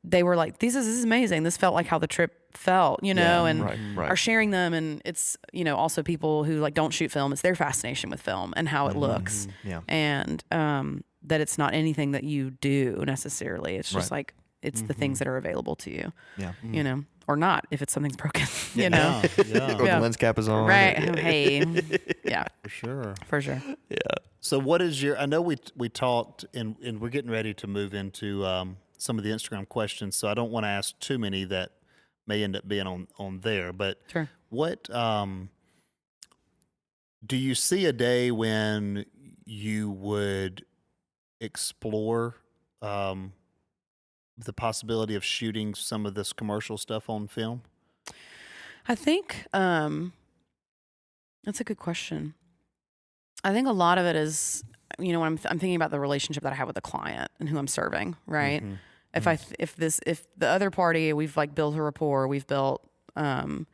they were like, this is amazing. This felt like how the trip felt, you know, and right. are sharing them. And it's, you know, also people who like don't shoot film. It's their fascination with film and how it looks. Yeah. And that it's not anything that you do necessarily. It's just like, it's the things that are available to you, Yeah. you know, or not if it's something's broken, you know. Yeah, Or the lens cap is on. Right. Hey. Yeah, for sure. for sure. Yeah. So what is your, I know we talked and we're getting ready to move into some of the Instagram questions, so I don't want to ask too many that may end up being on there, but Sure. what do you see a day when you would explore the possibility of shooting some of this commercial stuff on film? I think that's a good question. I think a lot of it is, you know, when I'm thinking about the relationship that I have with the client and who I'm serving, right? If the other party, we've like built a rapport, we've built a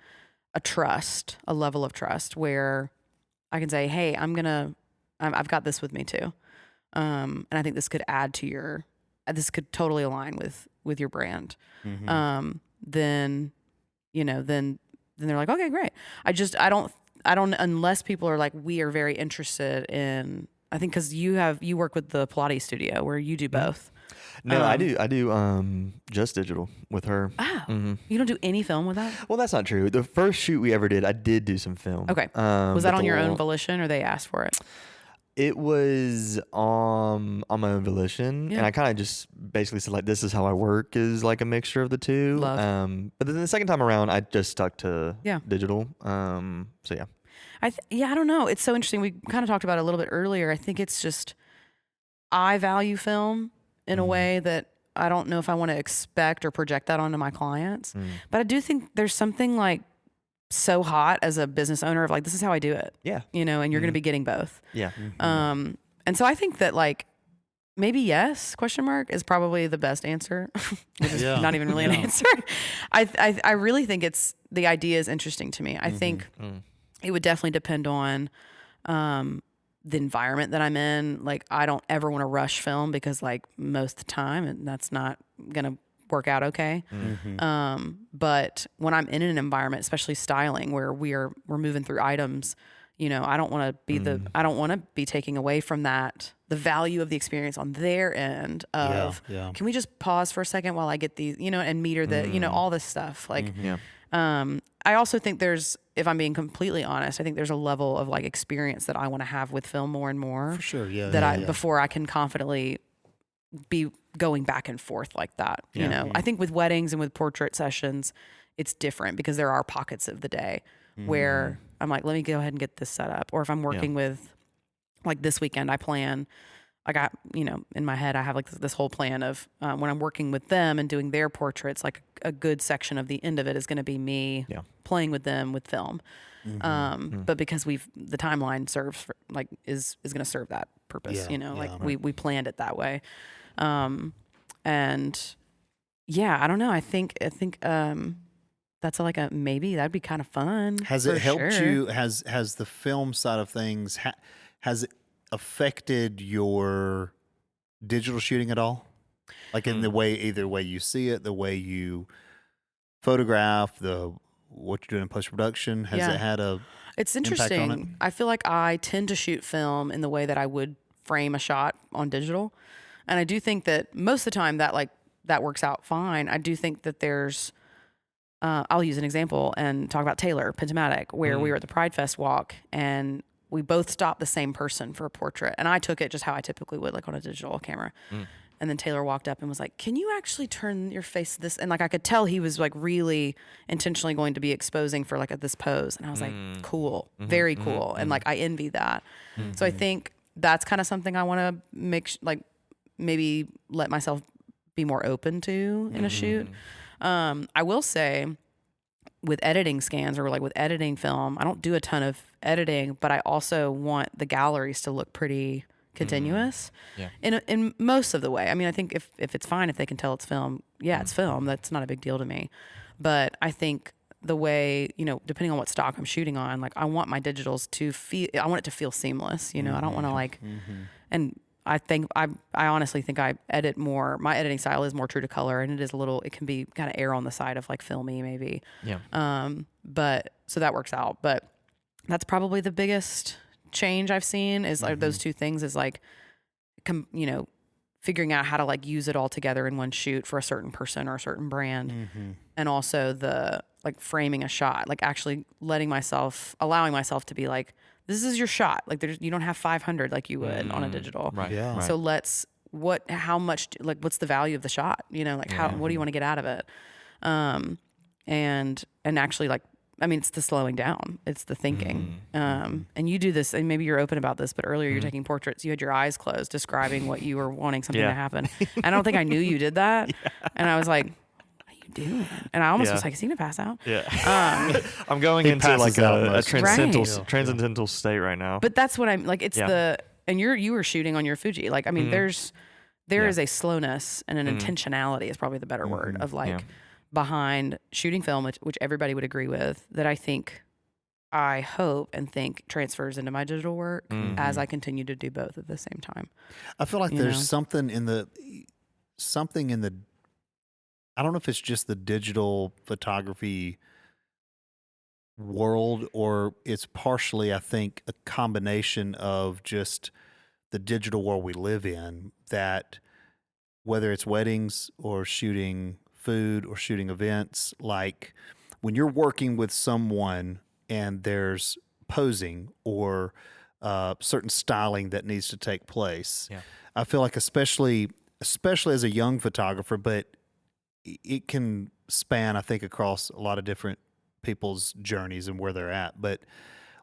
level of trust where I can say, hey, I've got this with me too. And I think this could add to this could totally align with your brand. Then, you know, then they're like, okay, great. I don't, unless people are like, we are very interested in, I think cause you work with the Pilates studio where you do both. No, I do just digital with her. You don't do any film with that? Well, that's not true. The first shoot we ever did, I did do some film. Okay. Was that but on your own the- volition or they asked for it? It was on my own volition, Yeah. and I kind of just basically said like, "This is how I work," is like a mixture of the two. Love. But then the second time around, I just stuck to digital. So yeah. I don't know. It's so interesting. We kind of talked about it a little bit earlier. I think it's just, I value film in a way that I don't know if I want to expect or project that onto my clients. But I do think there's something like so hot as a business owner of like, this is how I do it. Yeah. You know, and you're going to be getting both. Yeah. And so I think that like, maybe yes, question mark, is probably the best answer. Which is Yeah. not even really an Yeah. answer. I really think the idea is interesting to me. I think it would definitely depend on the environment that I'm in. Like, I don't ever want to rush film because, like, most of the time, and that's not gonna work out okay. But when I'm in an environment, especially styling, where we're moving through items, you know, I don't want to be I don't want to be taking away from that the value of the experience on their end of, Yeah. can we just pause for a second while I get these, you know, and meter the, you know, all this stuff. Like, I also think if I'm being completely honest, I think there's a level of like experience that I want to have with film more and more. For sure. Yeah. That before I can confidently be going back and forth like that. You know, I think with weddings and with portrait sessions, it's different because there are pockets of the day where I'm like, let me go ahead and get this set up. Or if I'm working with, like this weekend, I plan, I got, you know, in my head, I have like this whole plan of when I'm working with them and doing their portraits, like a good section of the end of it is going to be me playing with them with film. But because the timeline serves for, like, is going to serve that purpose, you know, like we planned it that way. And yeah, I don't know. I think that's like a maybe. That'd be kind of fun. Has it helped you? Has the film side of things has it affected your digital shooting at all? Like in the way, either way you see it, the way you photograph, what you're doing in post production. Has it had It's impact on it? interesting. I feel like I tend to shoot film in the way that I would frame a shot on digital, and I do think that most of the time that works out fine. I do think that there's I'll use an example and talk about Taylor Pentomatic, where we were at the Pride Fest walk and we both stopped the same person for a portrait. And I took it just how I typically would, like on a digital camera. And then Taylor walked up and was like, can you actually turn your face to this? And like, I could tell he was like really intentionally going to be exposing for like this pose. And I was like, cool, very cool. And like, I envy that. So I think that's kind of something I want to maybe let myself be more open to in a shoot. I will say with editing scans or like with editing film, I don't do a ton of editing, but I also want the galleries to look pretty continuous in most of the way. I mean, I think if it's fine, if they can tell it's film, it's film. That's not a big deal to me. But I think the way, you know, depending on what stock I'm shooting on, like I want my digitals to I want it to feel seamless, you know, I don't want to like, and I honestly think I edit more. My editing style is more true to color, and it can be kind of err on the side of like filmy maybe. But so that works out. But that's probably the biggest change I've seen is like those two things is like, you know, figuring out how to like use it all together in one shoot for a certain person or a certain brand. And also the like framing a shot, like actually allowing myself to be like, this is your shot. Like you don't have 500 like you would on a digital. Right. Yeah. So how much, like, what's the value of the shot? You know, like what do you want to get out of it? And actually like, I mean, it's the slowing down. It's the thinking. And you do this, and maybe you're open about this, but earlier you're taking portraits. You had your eyes closed, describing what you were wanting something to happen. I don't think I knew you did that. And I was like, what are you doing? And I almost was like, is he gonna pass out? I'm going into like a transcendental state right now. But that's what I'm like. It's and you were shooting on your Fuji. Like, I mean, there is a slowness and an intentionality is probably the better word of like behind shooting film, which everybody would agree with, that I hope and think transfers into my digital work as I continue to do both at the same time. I feel like there's something in the I don't know if it's just the digital photography world or it's partially, I think, a combination of just the digital world we live in, that whether it's weddings or shooting food or shooting events, like when you're working with someone and there's posing or certain styling that needs to take place, I feel like especially as a young photographer, but it can span, I think, across a lot of different people's journeys and where they're at. But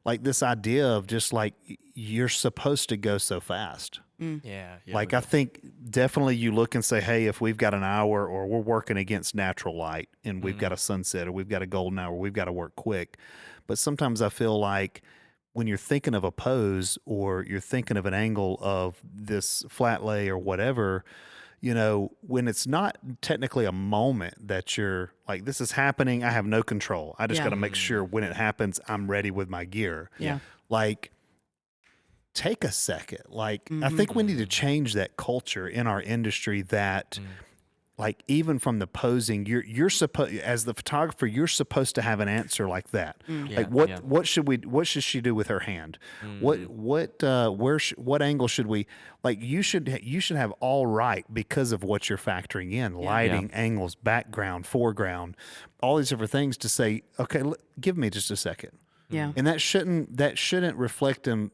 like this idea of just like you're supposed to go so fast. Like I think definitely you look and say, hey, if we've got an hour or we're working against natural light and we've got a sunset or we've got a golden hour, we've got to work quick. But sometimes I feel like when you're thinking of a pose or you're thinking of an angle of this flat lay or whatever, when it's not technically a moment that you're like, this is happening, I have no control. I just Yeah. got to make sure when it happens, I'm ready with my gear. Yeah. Like, take a second. Like, I think we need to change that culture in our industry that, like, even from the posing, you're supposed, as the photographer, you're supposed to have an answer like that. Like, what should she do with her hand? What angle should we, like, you should have all right because of what you're factoring in, lighting, angles, background, foreground, all these different things to say, okay, give me just a second. Yeah. And that shouldn't reflect them.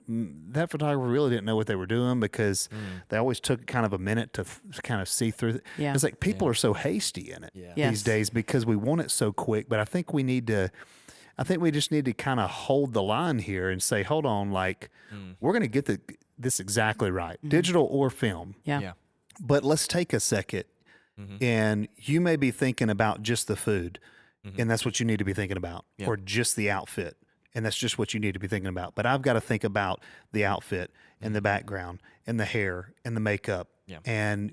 That photographer really didn't know what they were doing because they always took kind of a minute to kind of see through. Yeah. It's like people are so hasty in it Yes. these days because we want it so quick. But I think we just need to kind of hold the line here and say, hold on, like we're going to get this exactly right, digital or film. Yeah. But let's take a second, and you may be thinking about just the food, and that's what you need to be thinking about, or just the outfit. And that's just what you need to be thinking about. But I've got to think about the outfit and the background and the hair and the makeup. Yeah. And,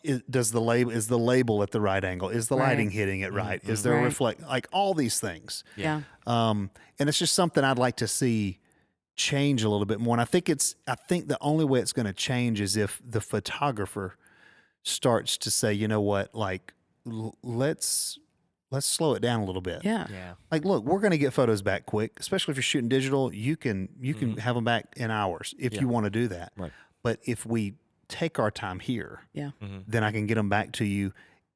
is the label at the right angle? Is the lighting hitting it right? Is there a reflect? Like all these things. Yeah. And it's just something I'd like to see change a little bit more. And I think the only way it's going to change is if the photographer starts to say, you know what, like, let's slow it down a little bit. Yeah. Like, look, we're going to get photos back quick, especially if you're shooting digital. You can have them back in hours if you want to do that. Right. But if we take our time here, Yeah. then I can get them back to you,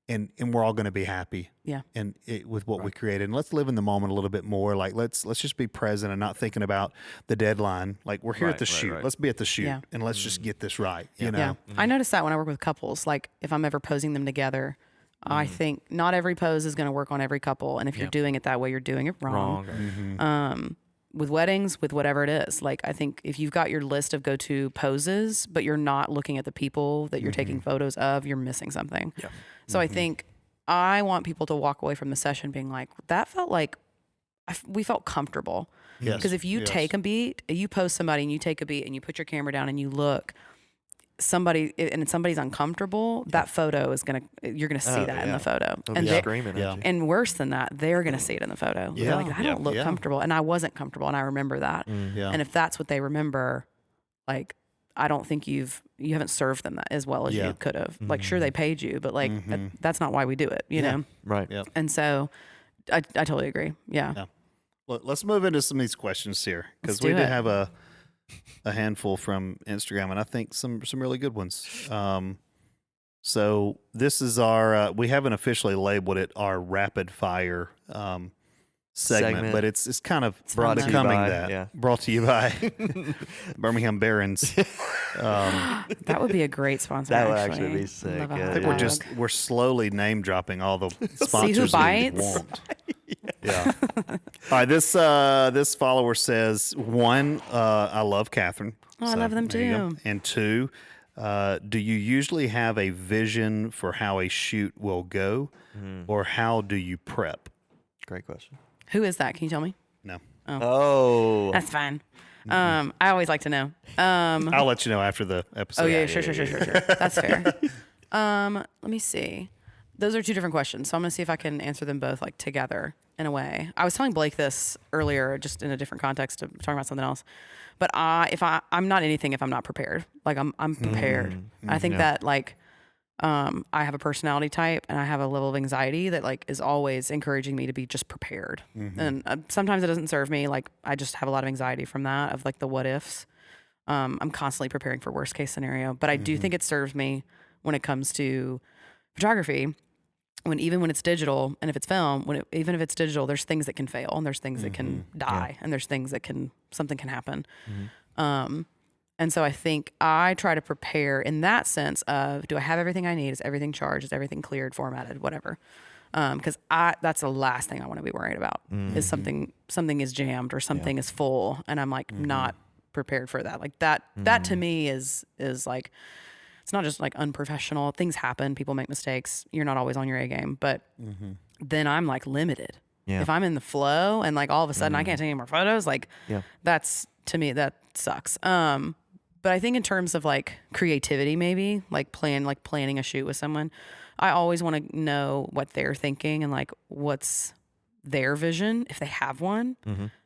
and we're all going to be happy. Yeah. And with what we created, and let's live in the moment a little bit more. Like let's just be present and not thinking about the deadline. Like we're here at the shoot. right. Let's be at the shoot, Yeah. and let's just get this right. You know. Yeah. I notice that when I work with couples, like if I'm ever posing them together, I think not every pose is going to work on every couple. And if you're doing it that way, you're doing it wrong. With weddings, with whatever it is. Like, I think if you've got your list of go-to poses, but you're not looking at the people that you're taking photos of, you're missing something. Yeah. So I think I want people to walk away from the session being like, that felt like we felt comfortable. Yes. Because if you take a beat, you post somebody and you take a beat and you put your camera down and you look, somebody's uncomfortable, that photo is you're gonna see that in the photo. And screaming at you. and worse than that, they're gonna see it in the photo. They're like, I don't look comfortable, and I wasn't comfortable, and I remember that. Yeah. And if that's what they remember, like, I don't think you haven't served them that as well as you could have. Like, sure, they paid you, but like that's not why we do it, you know. Right. Yeah. And so, I totally agree. Yeah. Well, let's move into some of these questions here because Let's we do did it. have a handful from Instagram, and I think some really good ones. So this is our we haven't officially labeled it our rapid fire segment, but it's kind of Brought to you becoming by, that. Brought to you by Birmingham Barons. That would be a great sponsor. That would actually be sick, Love a yeah, hot I think dog. we're slowly name dropping all the sponsors we bites. want. Yeah. All right. This follower says, one, I love Catherine. Oh, I love them there you go. too. And two, do you usually have a vision for how a shoot will go, or how do you prep? Great question. Who is that? Can you tell me? No. Oh. That's fine. I always like to know. I'll let you know after the episode. Oh yeah, sure. That's fair. Let me see. Those are two different questions, so I'm gonna see if I can answer them both like together in a way. I was telling Blake this earlier, just in a different context of talking about something else. But I'm not anything if I'm not prepared. Like I'm prepared. I think that like I have a personality type and I have a level of anxiety that like is always encouraging me to be just prepared. And sometimes it doesn't serve me. Like I just have a lot of anxiety from that of like the what ifs. I'm constantly preparing for worst case scenario, but I do think it serves me when it comes to photography. Even when it's digital, and if it's film, even if it's digital, there's things that can fail, and there's things that can die, and there's things that something can happen. And so I think I try to prepare in that sense of, do I have everything I need? Is everything charged? Is everything cleared, formatted, whatever? Because that's the last thing I want to be worried about is something is jammed or something is full, and I'm like not prepared for that. Like that to me is like, it's not just like unprofessional. Things happen. People make mistakes. You're not always on your A game. But then I'm like limited. Yeah. If I'm in the flow and like all of a sudden I can't take any more photos, like Yeah. that's, to me, that sucks. But I think in terms of like creativity, maybe like planning a shoot with someone, I always want to know what they're thinking and like what's their vision if they have one.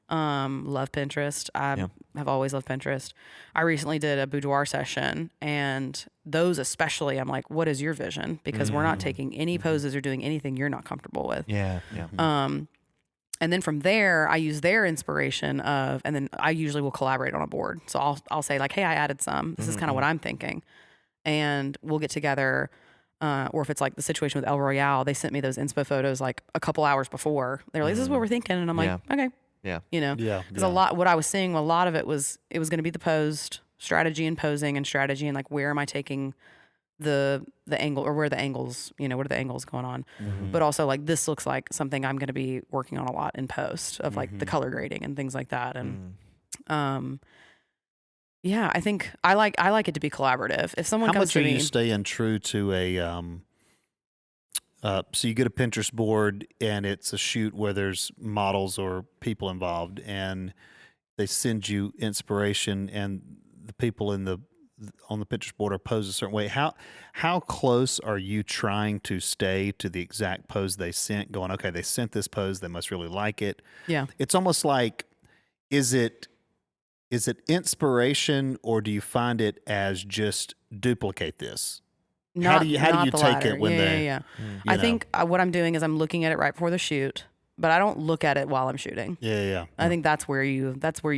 Love Pinterest. I have always loved Pinterest. I recently did a boudoir session, and those especially, I'm like, what is your vision? Because we're not taking any poses or doing anything you're not comfortable with. Yeah. And then from there, I use their inspiration of, and then I usually will collaborate on a board. So I'll say like, hey, I added some. This is kind of what I'm thinking, and we'll get together. Or if it's like the situation with El Royale, they sent me those inspo photos like a couple hours before. They're like, this is what we're thinking, and I'm like, okay. Yeah. You know, Yeah, because what I was seeing, a lot of it was going to be the posed strategy and posing and strategy and like where am I taking the angle or where the angles, what are the angles going on? But also like this looks like something I'm going to be working on a lot in post of like the color grading and things like that. And yeah, I think I like it to be collaborative. If someone How comes much to are me, you staying true to a so you get a Pinterest board and it's a shoot where there's models or people involved and they send you inspiration and the people on the Pinterest board are posed a certain way. How close are you trying to stay to the exact pose they sent, going, okay, they sent this pose, they must really like it. yeah, It's almost like, is it inspiration or do you find it as just duplicate this? How do you not the take latter. it when they? Yeah. you I know? think what I'm doing is I'm looking at it right before the shoot, but I don't look at it while I'm shooting. Yeah. I think that's where you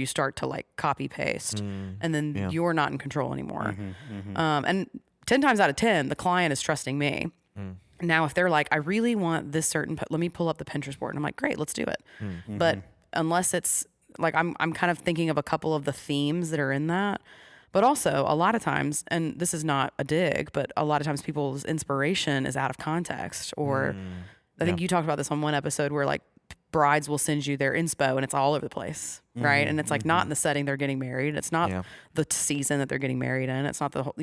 start to like copy paste, and then you're not in control anymore. And 10 times out of 10, the client is trusting me. Now, if they're like, I really want this certain, let me pull up the Pinterest board, and I'm like, great, let's do it. But unless it's like I'm kind of thinking of a couple of the themes that are in that. But also, a lot of times, and this is not a dig, but a lot of times people's inspiration is out of context. Or I think you talked about this on one episode where like brides will send you their inspo and it's all over the place, right? And it's like not in the setting they're getting married. It's not the season that they're getting married in. It's not the whole,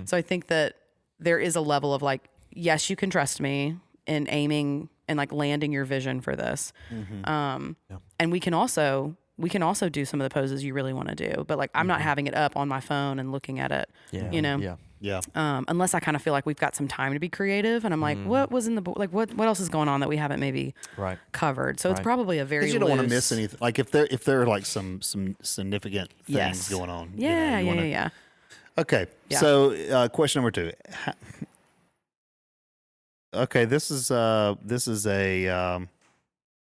So I think that there is a level of like, yes, you can trust me in aiming and like landing your vision for this. And we can also do some of the poses you really want to do, but like I'm not having it up on my phone and looking at it, Yeah. unless I kind of feel like we've got some time to be creative and I'm like, what was in the like what else is going on that we haven't maybe covered? So it's probably a very Because you don't want to loose- miss anything. Like if there are like some significant things Yes. going on. Yeah, you wanna- yeah. Okay. Yeah. So question number 2. Okay, this is a.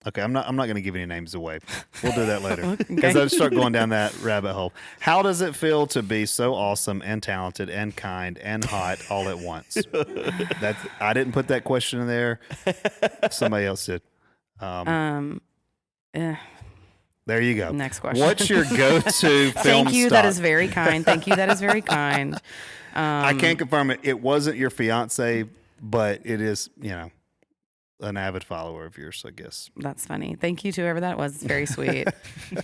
Okay, I'm not going to give any names away. We'll do that later because I start going down that rabbit hole. How does it feel to be so awesome and talented and kind and hot all at once? I didn't put that question in there. Somebody else did. There you go. Next question. What's your go-to film Thank you. stock? That is very kind. Thank you. That is very kind. I can't confirm it. It wasn't your fiance, but it is, an avid follower of yours, I guess. That's funny. Thank you to whoever that was. It's very sweet.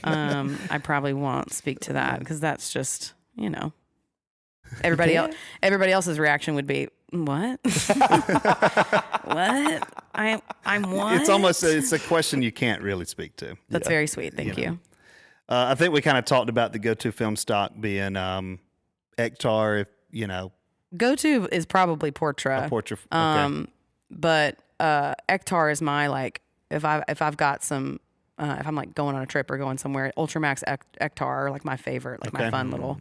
I probably won't speak to that because that's just, everybody else's reaction would be, what? What? I'm what? It's a question you can't really speak to. That's very sweet. Thank you. I think we kind of talked about the go-to film stock being Ektar, if Go-to is probably Portra. Portra. Okay. But Ektar is my like if I've got some if I'm like going on a trip or going somewhere, Ultramax Ektar are like my favorite, like my fun little.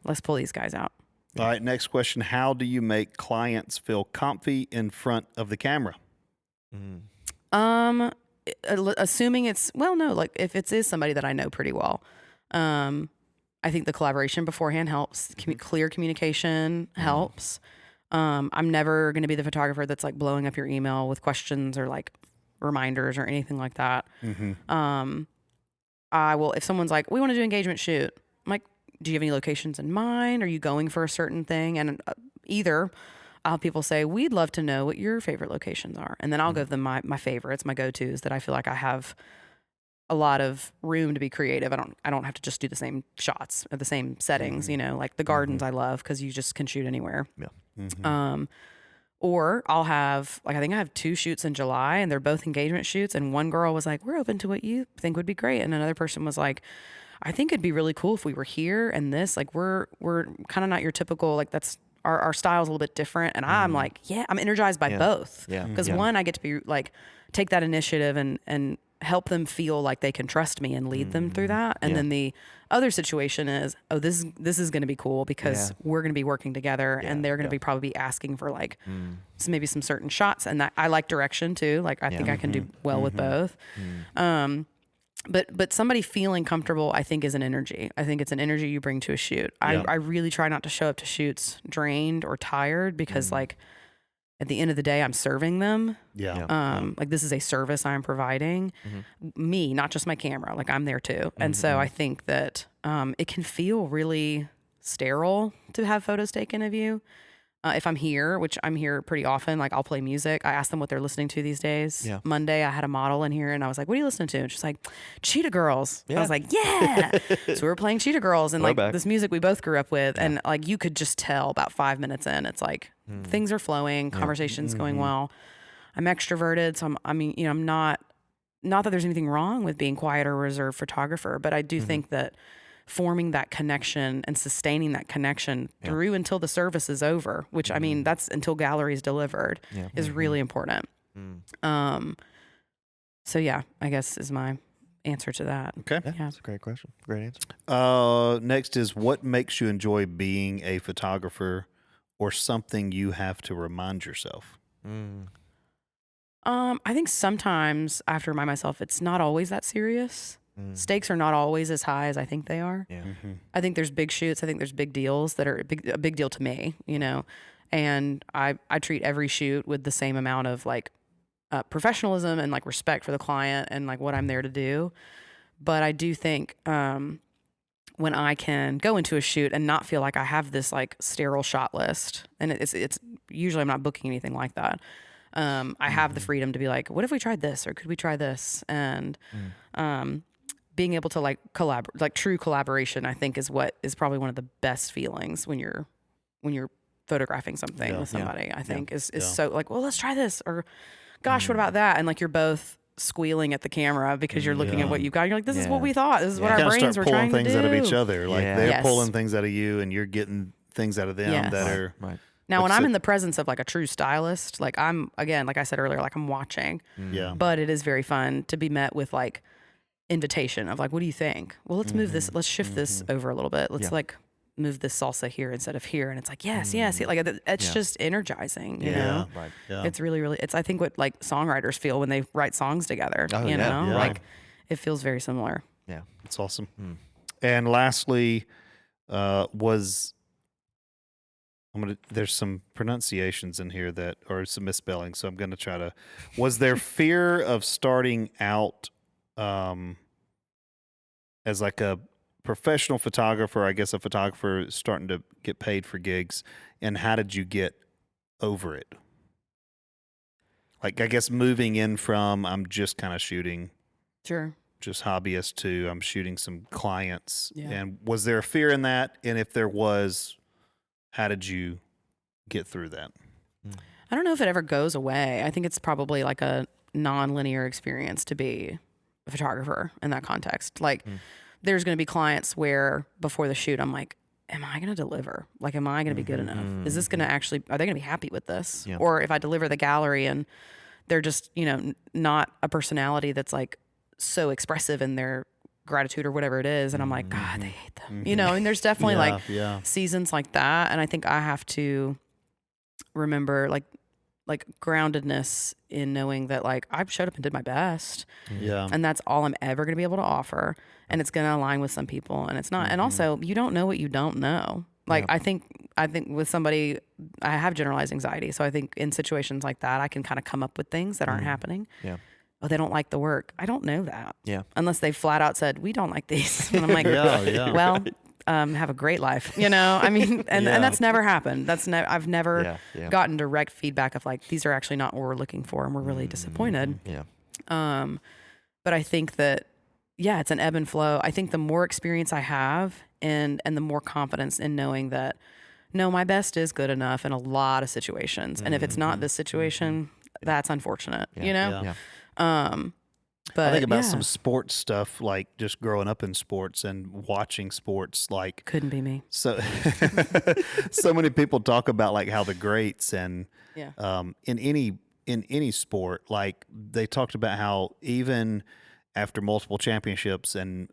Let's pull these guys out. All right, next question. How do you make clients feel comfy in front of the camera? Assuming it's like if it is somebody that I know pretty well, I think the collaboration beforehand helps. Clear communication helps. I'm never going to be the photographer that's like blowing up your email with questions or like reminders or anything like that. I will, if someone's like, we want to do engagement shoot, I'm like, do you have any locations in mind? Are you going for a certain thing? And either I'll have people say, we'd love to know what your favorite locations are. And then I'll give them my favorites, my go-tos that I feel like I have a lot of room to be creative. I don't have to just do the same shots or the same settings, like the gardens I love because you just can shoot anywhere. Or I'll have, like, I think I have 2 shoots in July and they're both engagement shoots. And one girl was like, we're open to what you think would be great. And another person was like, I think it'd be really cool if we were here and this, like, we're kind of not your typical, like, that's our style's a little bit different. And I'm like, yeah, I'm energized by both. Yeah. Because one, I get to be like, take that initiative and help them feel like they can trust me and lead them through that. And then the other situation is, oh, this is going to be cool because we're going to be working together and they're going to be probably be asking for like maybe some certain shots. And that I like direction too. Like I think I can do well with both. But somebody feeling comfortable, I think, is an energy. I think it's an energy you bring to a shoot. I really try not to show up to shoots drained or tired because like at the end of the day, I'm serving them. Like this is a service I'm providing me, not just my camera. Like I'm there too. And so I think that it can feel really sterile to have photos taken of you. If I'm here, which I'm here pretty often, like I'll play music. I ask them what they're listening to these days. Monday, I had a model in here and I was like, what are you listening to? And she's like, Cheetah Girls. I was like, yeah. So we were playing Cheetah Girls and like this music we both grew up with. And like, you could just tell about 5 minutes in, it's like things are flowing, conversation's going well. I'm extroverted. So I'm not that there's anything wrong with being quiet or reserved photographer, but I do think that forming that connection and sustaining that connection through until the service is over, which I mean, that's until gallery is delivered is really important. So yeah, I guess is my answer to that. Okay. Yeah, that's a great question. Great answer. Next is, what makes you enjoy being a photographer or something you have to remind yourself? I think sometimes I have to remind myself it's not always that serious. Stakes are not always as high as I think they are. I think there's big shoots. I think there's big deals that are a big deal to me, you know, and I treat every shoot with the same amount of like professionalism and like respect for the client and like what I'm there to do. But I do think when I can go into a shoot and not feel like I have this like sterile shot list, and it's usually I'm not booking anything like that. I have the freedom to be like, what if we tried this, or could we try this? And being able to like collaborate, like true collaboration, I think is what is probably one of the best feelings when you're photographing something with somebody. I think is so like, well, let's try this, or gosh, what about that? And like you're both squealing at the camera because you're looking at what you've got. You're like, this is what we thought. This is what our brains were trying to do. Pulling things out of each other. Like they're pulling things out of you, and you're getting things out of them that are right. Now, when I'm in the presence of like a true stylist, like I'm, again, like I said earlier, like I'm watching. But it is very fun to be met with like invitation of like, what do you think? Well, let's move this. Let's shift this over a little bit. Let's like move this salsa here instead of here. And it's like, yes. Like it's just energizing, you know? Right. It's really, really, it's, I think what like songwriters feel when they write songs together, you know, like it feels very similar. Yeah. It's awesome. And lastly, there's some pronunciations in here that are some misspelling, so I'm going to try to. Was there fear of starting out as like a professional photographer? I guess a photographer starting to get paid for gigs, and how did you get over it? Like, I guess moving in from I'm just kind of shooting, just hobbyist, to I'm shooting some clients. And was there a fear in that? And if there was, how did you get through that? I don't know if it ever goes away. I think it's probably like a non-linear experience to be a photographer in that context. Like there's going to be clients where before the shoot, I'm like, am I going to deliver? Like, am I going to be good enough? Is this going to actually, are they going to be happy with this? Or if I deliver the gallery and they're just, you know, not a personality that's like so expressive in their gratitude or whatever it is, and I'm like, God, they hate them, you know. And there's definitely seasons like that, and I think I have to remember like groundedness in knowing that like I showed up and did my best, and that's all I'm ever going to be able to offer, and it's going to align with some people, and it's not. And also, you don't know what you don't know. Like I think with somebody, I have generalized anxiety, so I think in situations like that, I can kind of come up with things that aren't happening. Oh, they don't like the work. I don't know that. Unless they flat out said, we don't like these. And I'm like, well, have a great life, you know? I mean, and that's never happened. I've never gotten direct feedback of like, these are actually not what we're looking for, and we're really disappointed. But I think that, it's an ebb and flow. I think the more experience I have and the more confidence in knowing that no, my best is good enough in a lot of situations. And if it's not this situation, that's unfortunate, you know? Yeah. But I think about yeah, some sports stuff, like just growing up in sports and watching sports, like couldn't be me. so so many people talk about like how the greats and Yeah. in any sport, like they talked about how even after multiple championships and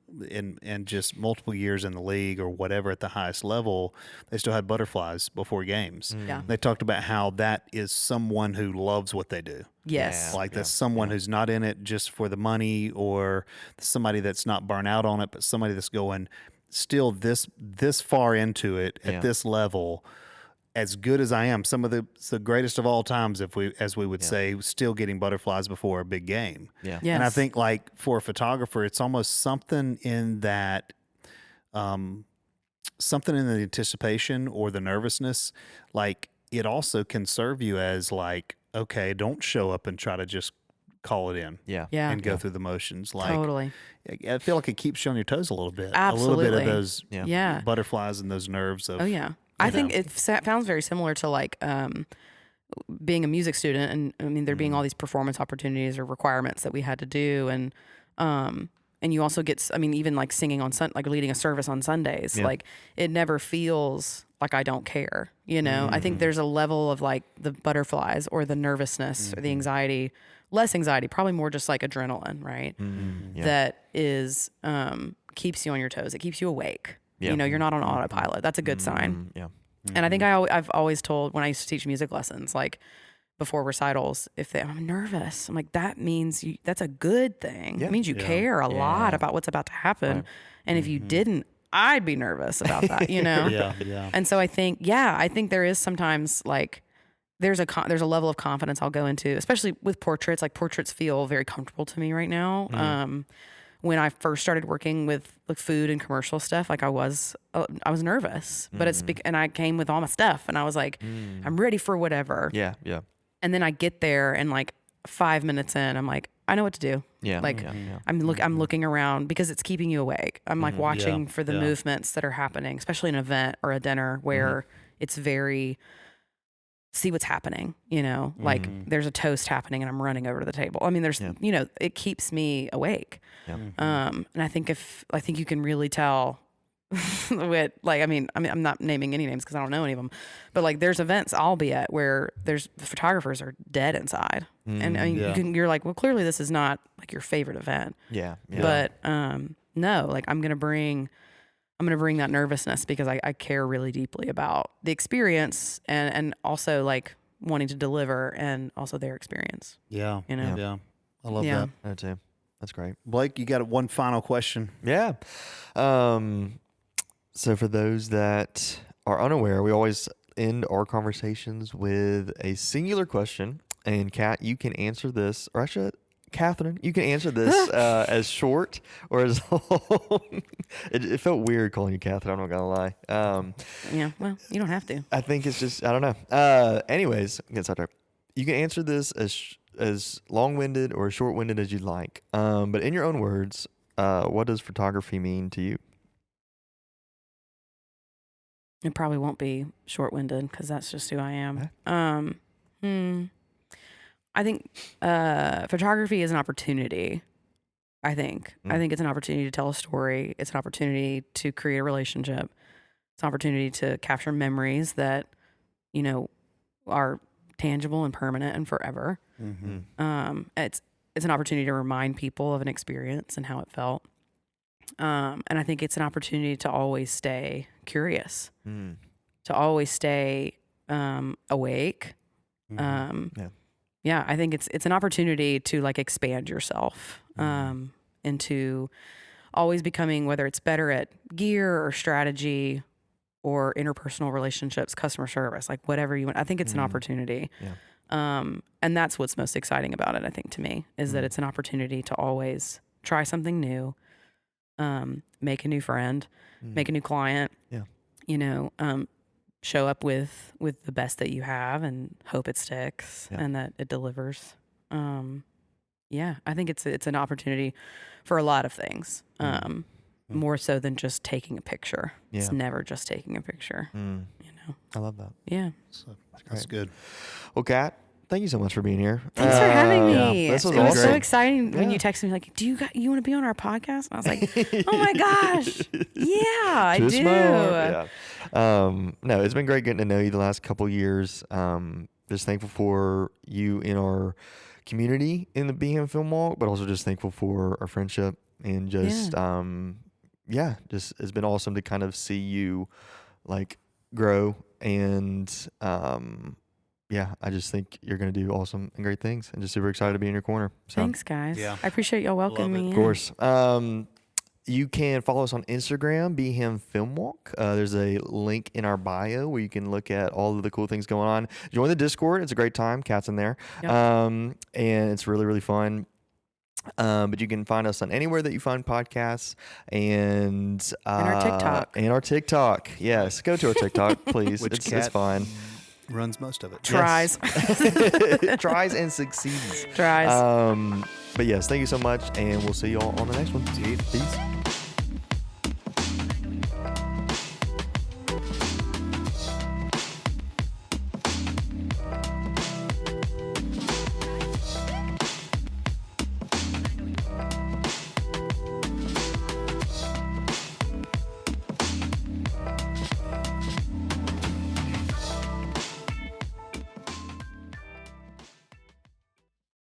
just multiple years in the league or whatever at the highest level, they still had butterflies before games. Yeah. They talked about how that is someone who loves what they do. Yes. Like that's someone who's not in it just for the money, or somebody that's not burnt out on it, but somebody that's going still this far into it at this level. As good as I am, some of the greatest of all times, as we would say, still getting butterflies before a big game. Yeah. Yes. And I think like for a photographer, it's almost something in that, something in the anticipation or the nervousness. Like it also can serve you as like, okay, don't show up and try to just call it in. Yeah. Yeah. And go through the motions. Like Totally. I feel like it keeps you on your toes a little bit. Absolutely. A little bit of those Yeah. butterflies and those nerves of Oh yeah. I think it sounds very similar to like being a music student, and I mean there being all these performance opportunities or requirements that we had to do, and you also get, I mean, even like singing on like leading a service on Sundays, like it never feels like I don't care, you know. I think there's a level of like the butterflies or the nervousness or the anxiety, less anxiety, probably more just like adrenaline, right? That is keeps you on your toes. It keeps you awake. You know, you're not on autopilot. That's a good sign. Yeah. And I think I've always told when I used to teach music lessons, like before recitals, if I'm nervous, I'm like, that means that's a good thing. It means you care a lot about what's about to happen. Right. And if you didn't, I'd be nervous about that, you know? yeah. And so I think there is sometimes like, there's a level of confidence I'll go into, especially with portraits. Like portraits feel very comfortable to me right now. When I first started working with like food and commercial stuff, like I was nervous, but and I came with all my stuff and I was like, I'm ready for whatever. Yeah. Yeah. And then I get there and like 5 minutes in, I'm like, I know what to do. Yeah. Like yeah. I'm looking around because it's keeping you awake. I'm like watching for the movements that are happening, especially an event or a dinner where it's very, see what's happening, you know, like there's a toast happening and I'm running over to the table. I mean, there's, you know, it keeps me awake. Yeah. And I think you can really tell with like, I mean, I'm not naming any names cause I don't know any of them, but like there's events I'll be at where the photographers are dead inside. And I mean, you're like, well, clearly this is not like your favorite event. Yeah. Yeah. But, no, like I'm going to bring that nervousness because I care really deeply about the experience and also like wanting to deliver and also their experience. Yeah. You know? Yeah. I love Yeah. that. That too. That's great. Blake, you got one final question. Yeah. So for those that are unaware, we always end our conversations with a singular question. And Kat, you can answer this, or actually, Catherine, you can answer this as short or as long. It felt weird calling you Catherine, I'm not gonna lie. Yeah, well, you don't have to. I think it's just, I don't know. Anyways, get started. You can answer this as long-winded or as short-winded as you'd like. But in your own words, what does photography mean to you? It probably won't be short-winded because that's just who I am. Okay. I think photography is an opportunity. I think it's an opportunity to tell a story. It's an opportunity to create a relationship. It's an opportunity to capture memories that, you know, are tangible and permanent and forever. It's an opportunity to remind people of an experience and how it felt. And I think it's an opportunity to always stay curious, to always stay awake. Yeah, I think it's an opportunity to like expand yourself into always becoming, whether it's better at gear or strategy or interpersonal relationships, customer service, like whatever you want. I think it's an opportunity. Yeah. And that's what's most exciting about it, I think, to me, is that it's an opportunity to always try something new, make a new friend, make a new client, you know, show up with the best that you have and hope it sticks and that it delivers. Yeah, I think it's an opportunity for a lot of things. More so than just taking a picture. It's never just taking a picture. You know? I love that. Yeah. So that's good. Well, Kat, thank you so much for being here. Thanks for having me. This was It was so awesome. exciting when Yeah. you texted me like, "Do you want to be on our podcast?" And I was like, "Oh my gosh, yeah, I Twist do." my arm. Yeah. No, it's been great getting to know you the last couple years. Just thankful for you in our community in the Birmingham Film Walk, but also just thankful for our friendship and just just it's been awesome to kind of see you like grow and I just think you're going to do awesome and great things and just super excited to be in your corner. So, Thanks, guys. Yeah. I appreciate y'all welcoming me. of course. You can follow us on Instagram, Birmingham Film Walk. There's a link in our bio where you can look at all of the cool things going on. Join the Discord. It's a great time. Kat's in there. Yep. And it's really, really fun. But you can find us on anywhere that you find podcasts and our TikTok. And our TikTok. Yes. Go to our TikTok, please. Which It's Kat fine. runs most of it. Tries. Tries and succeeds. Tries. But yes, thank you so much, and we'll see you all on the next one. See you. Peace.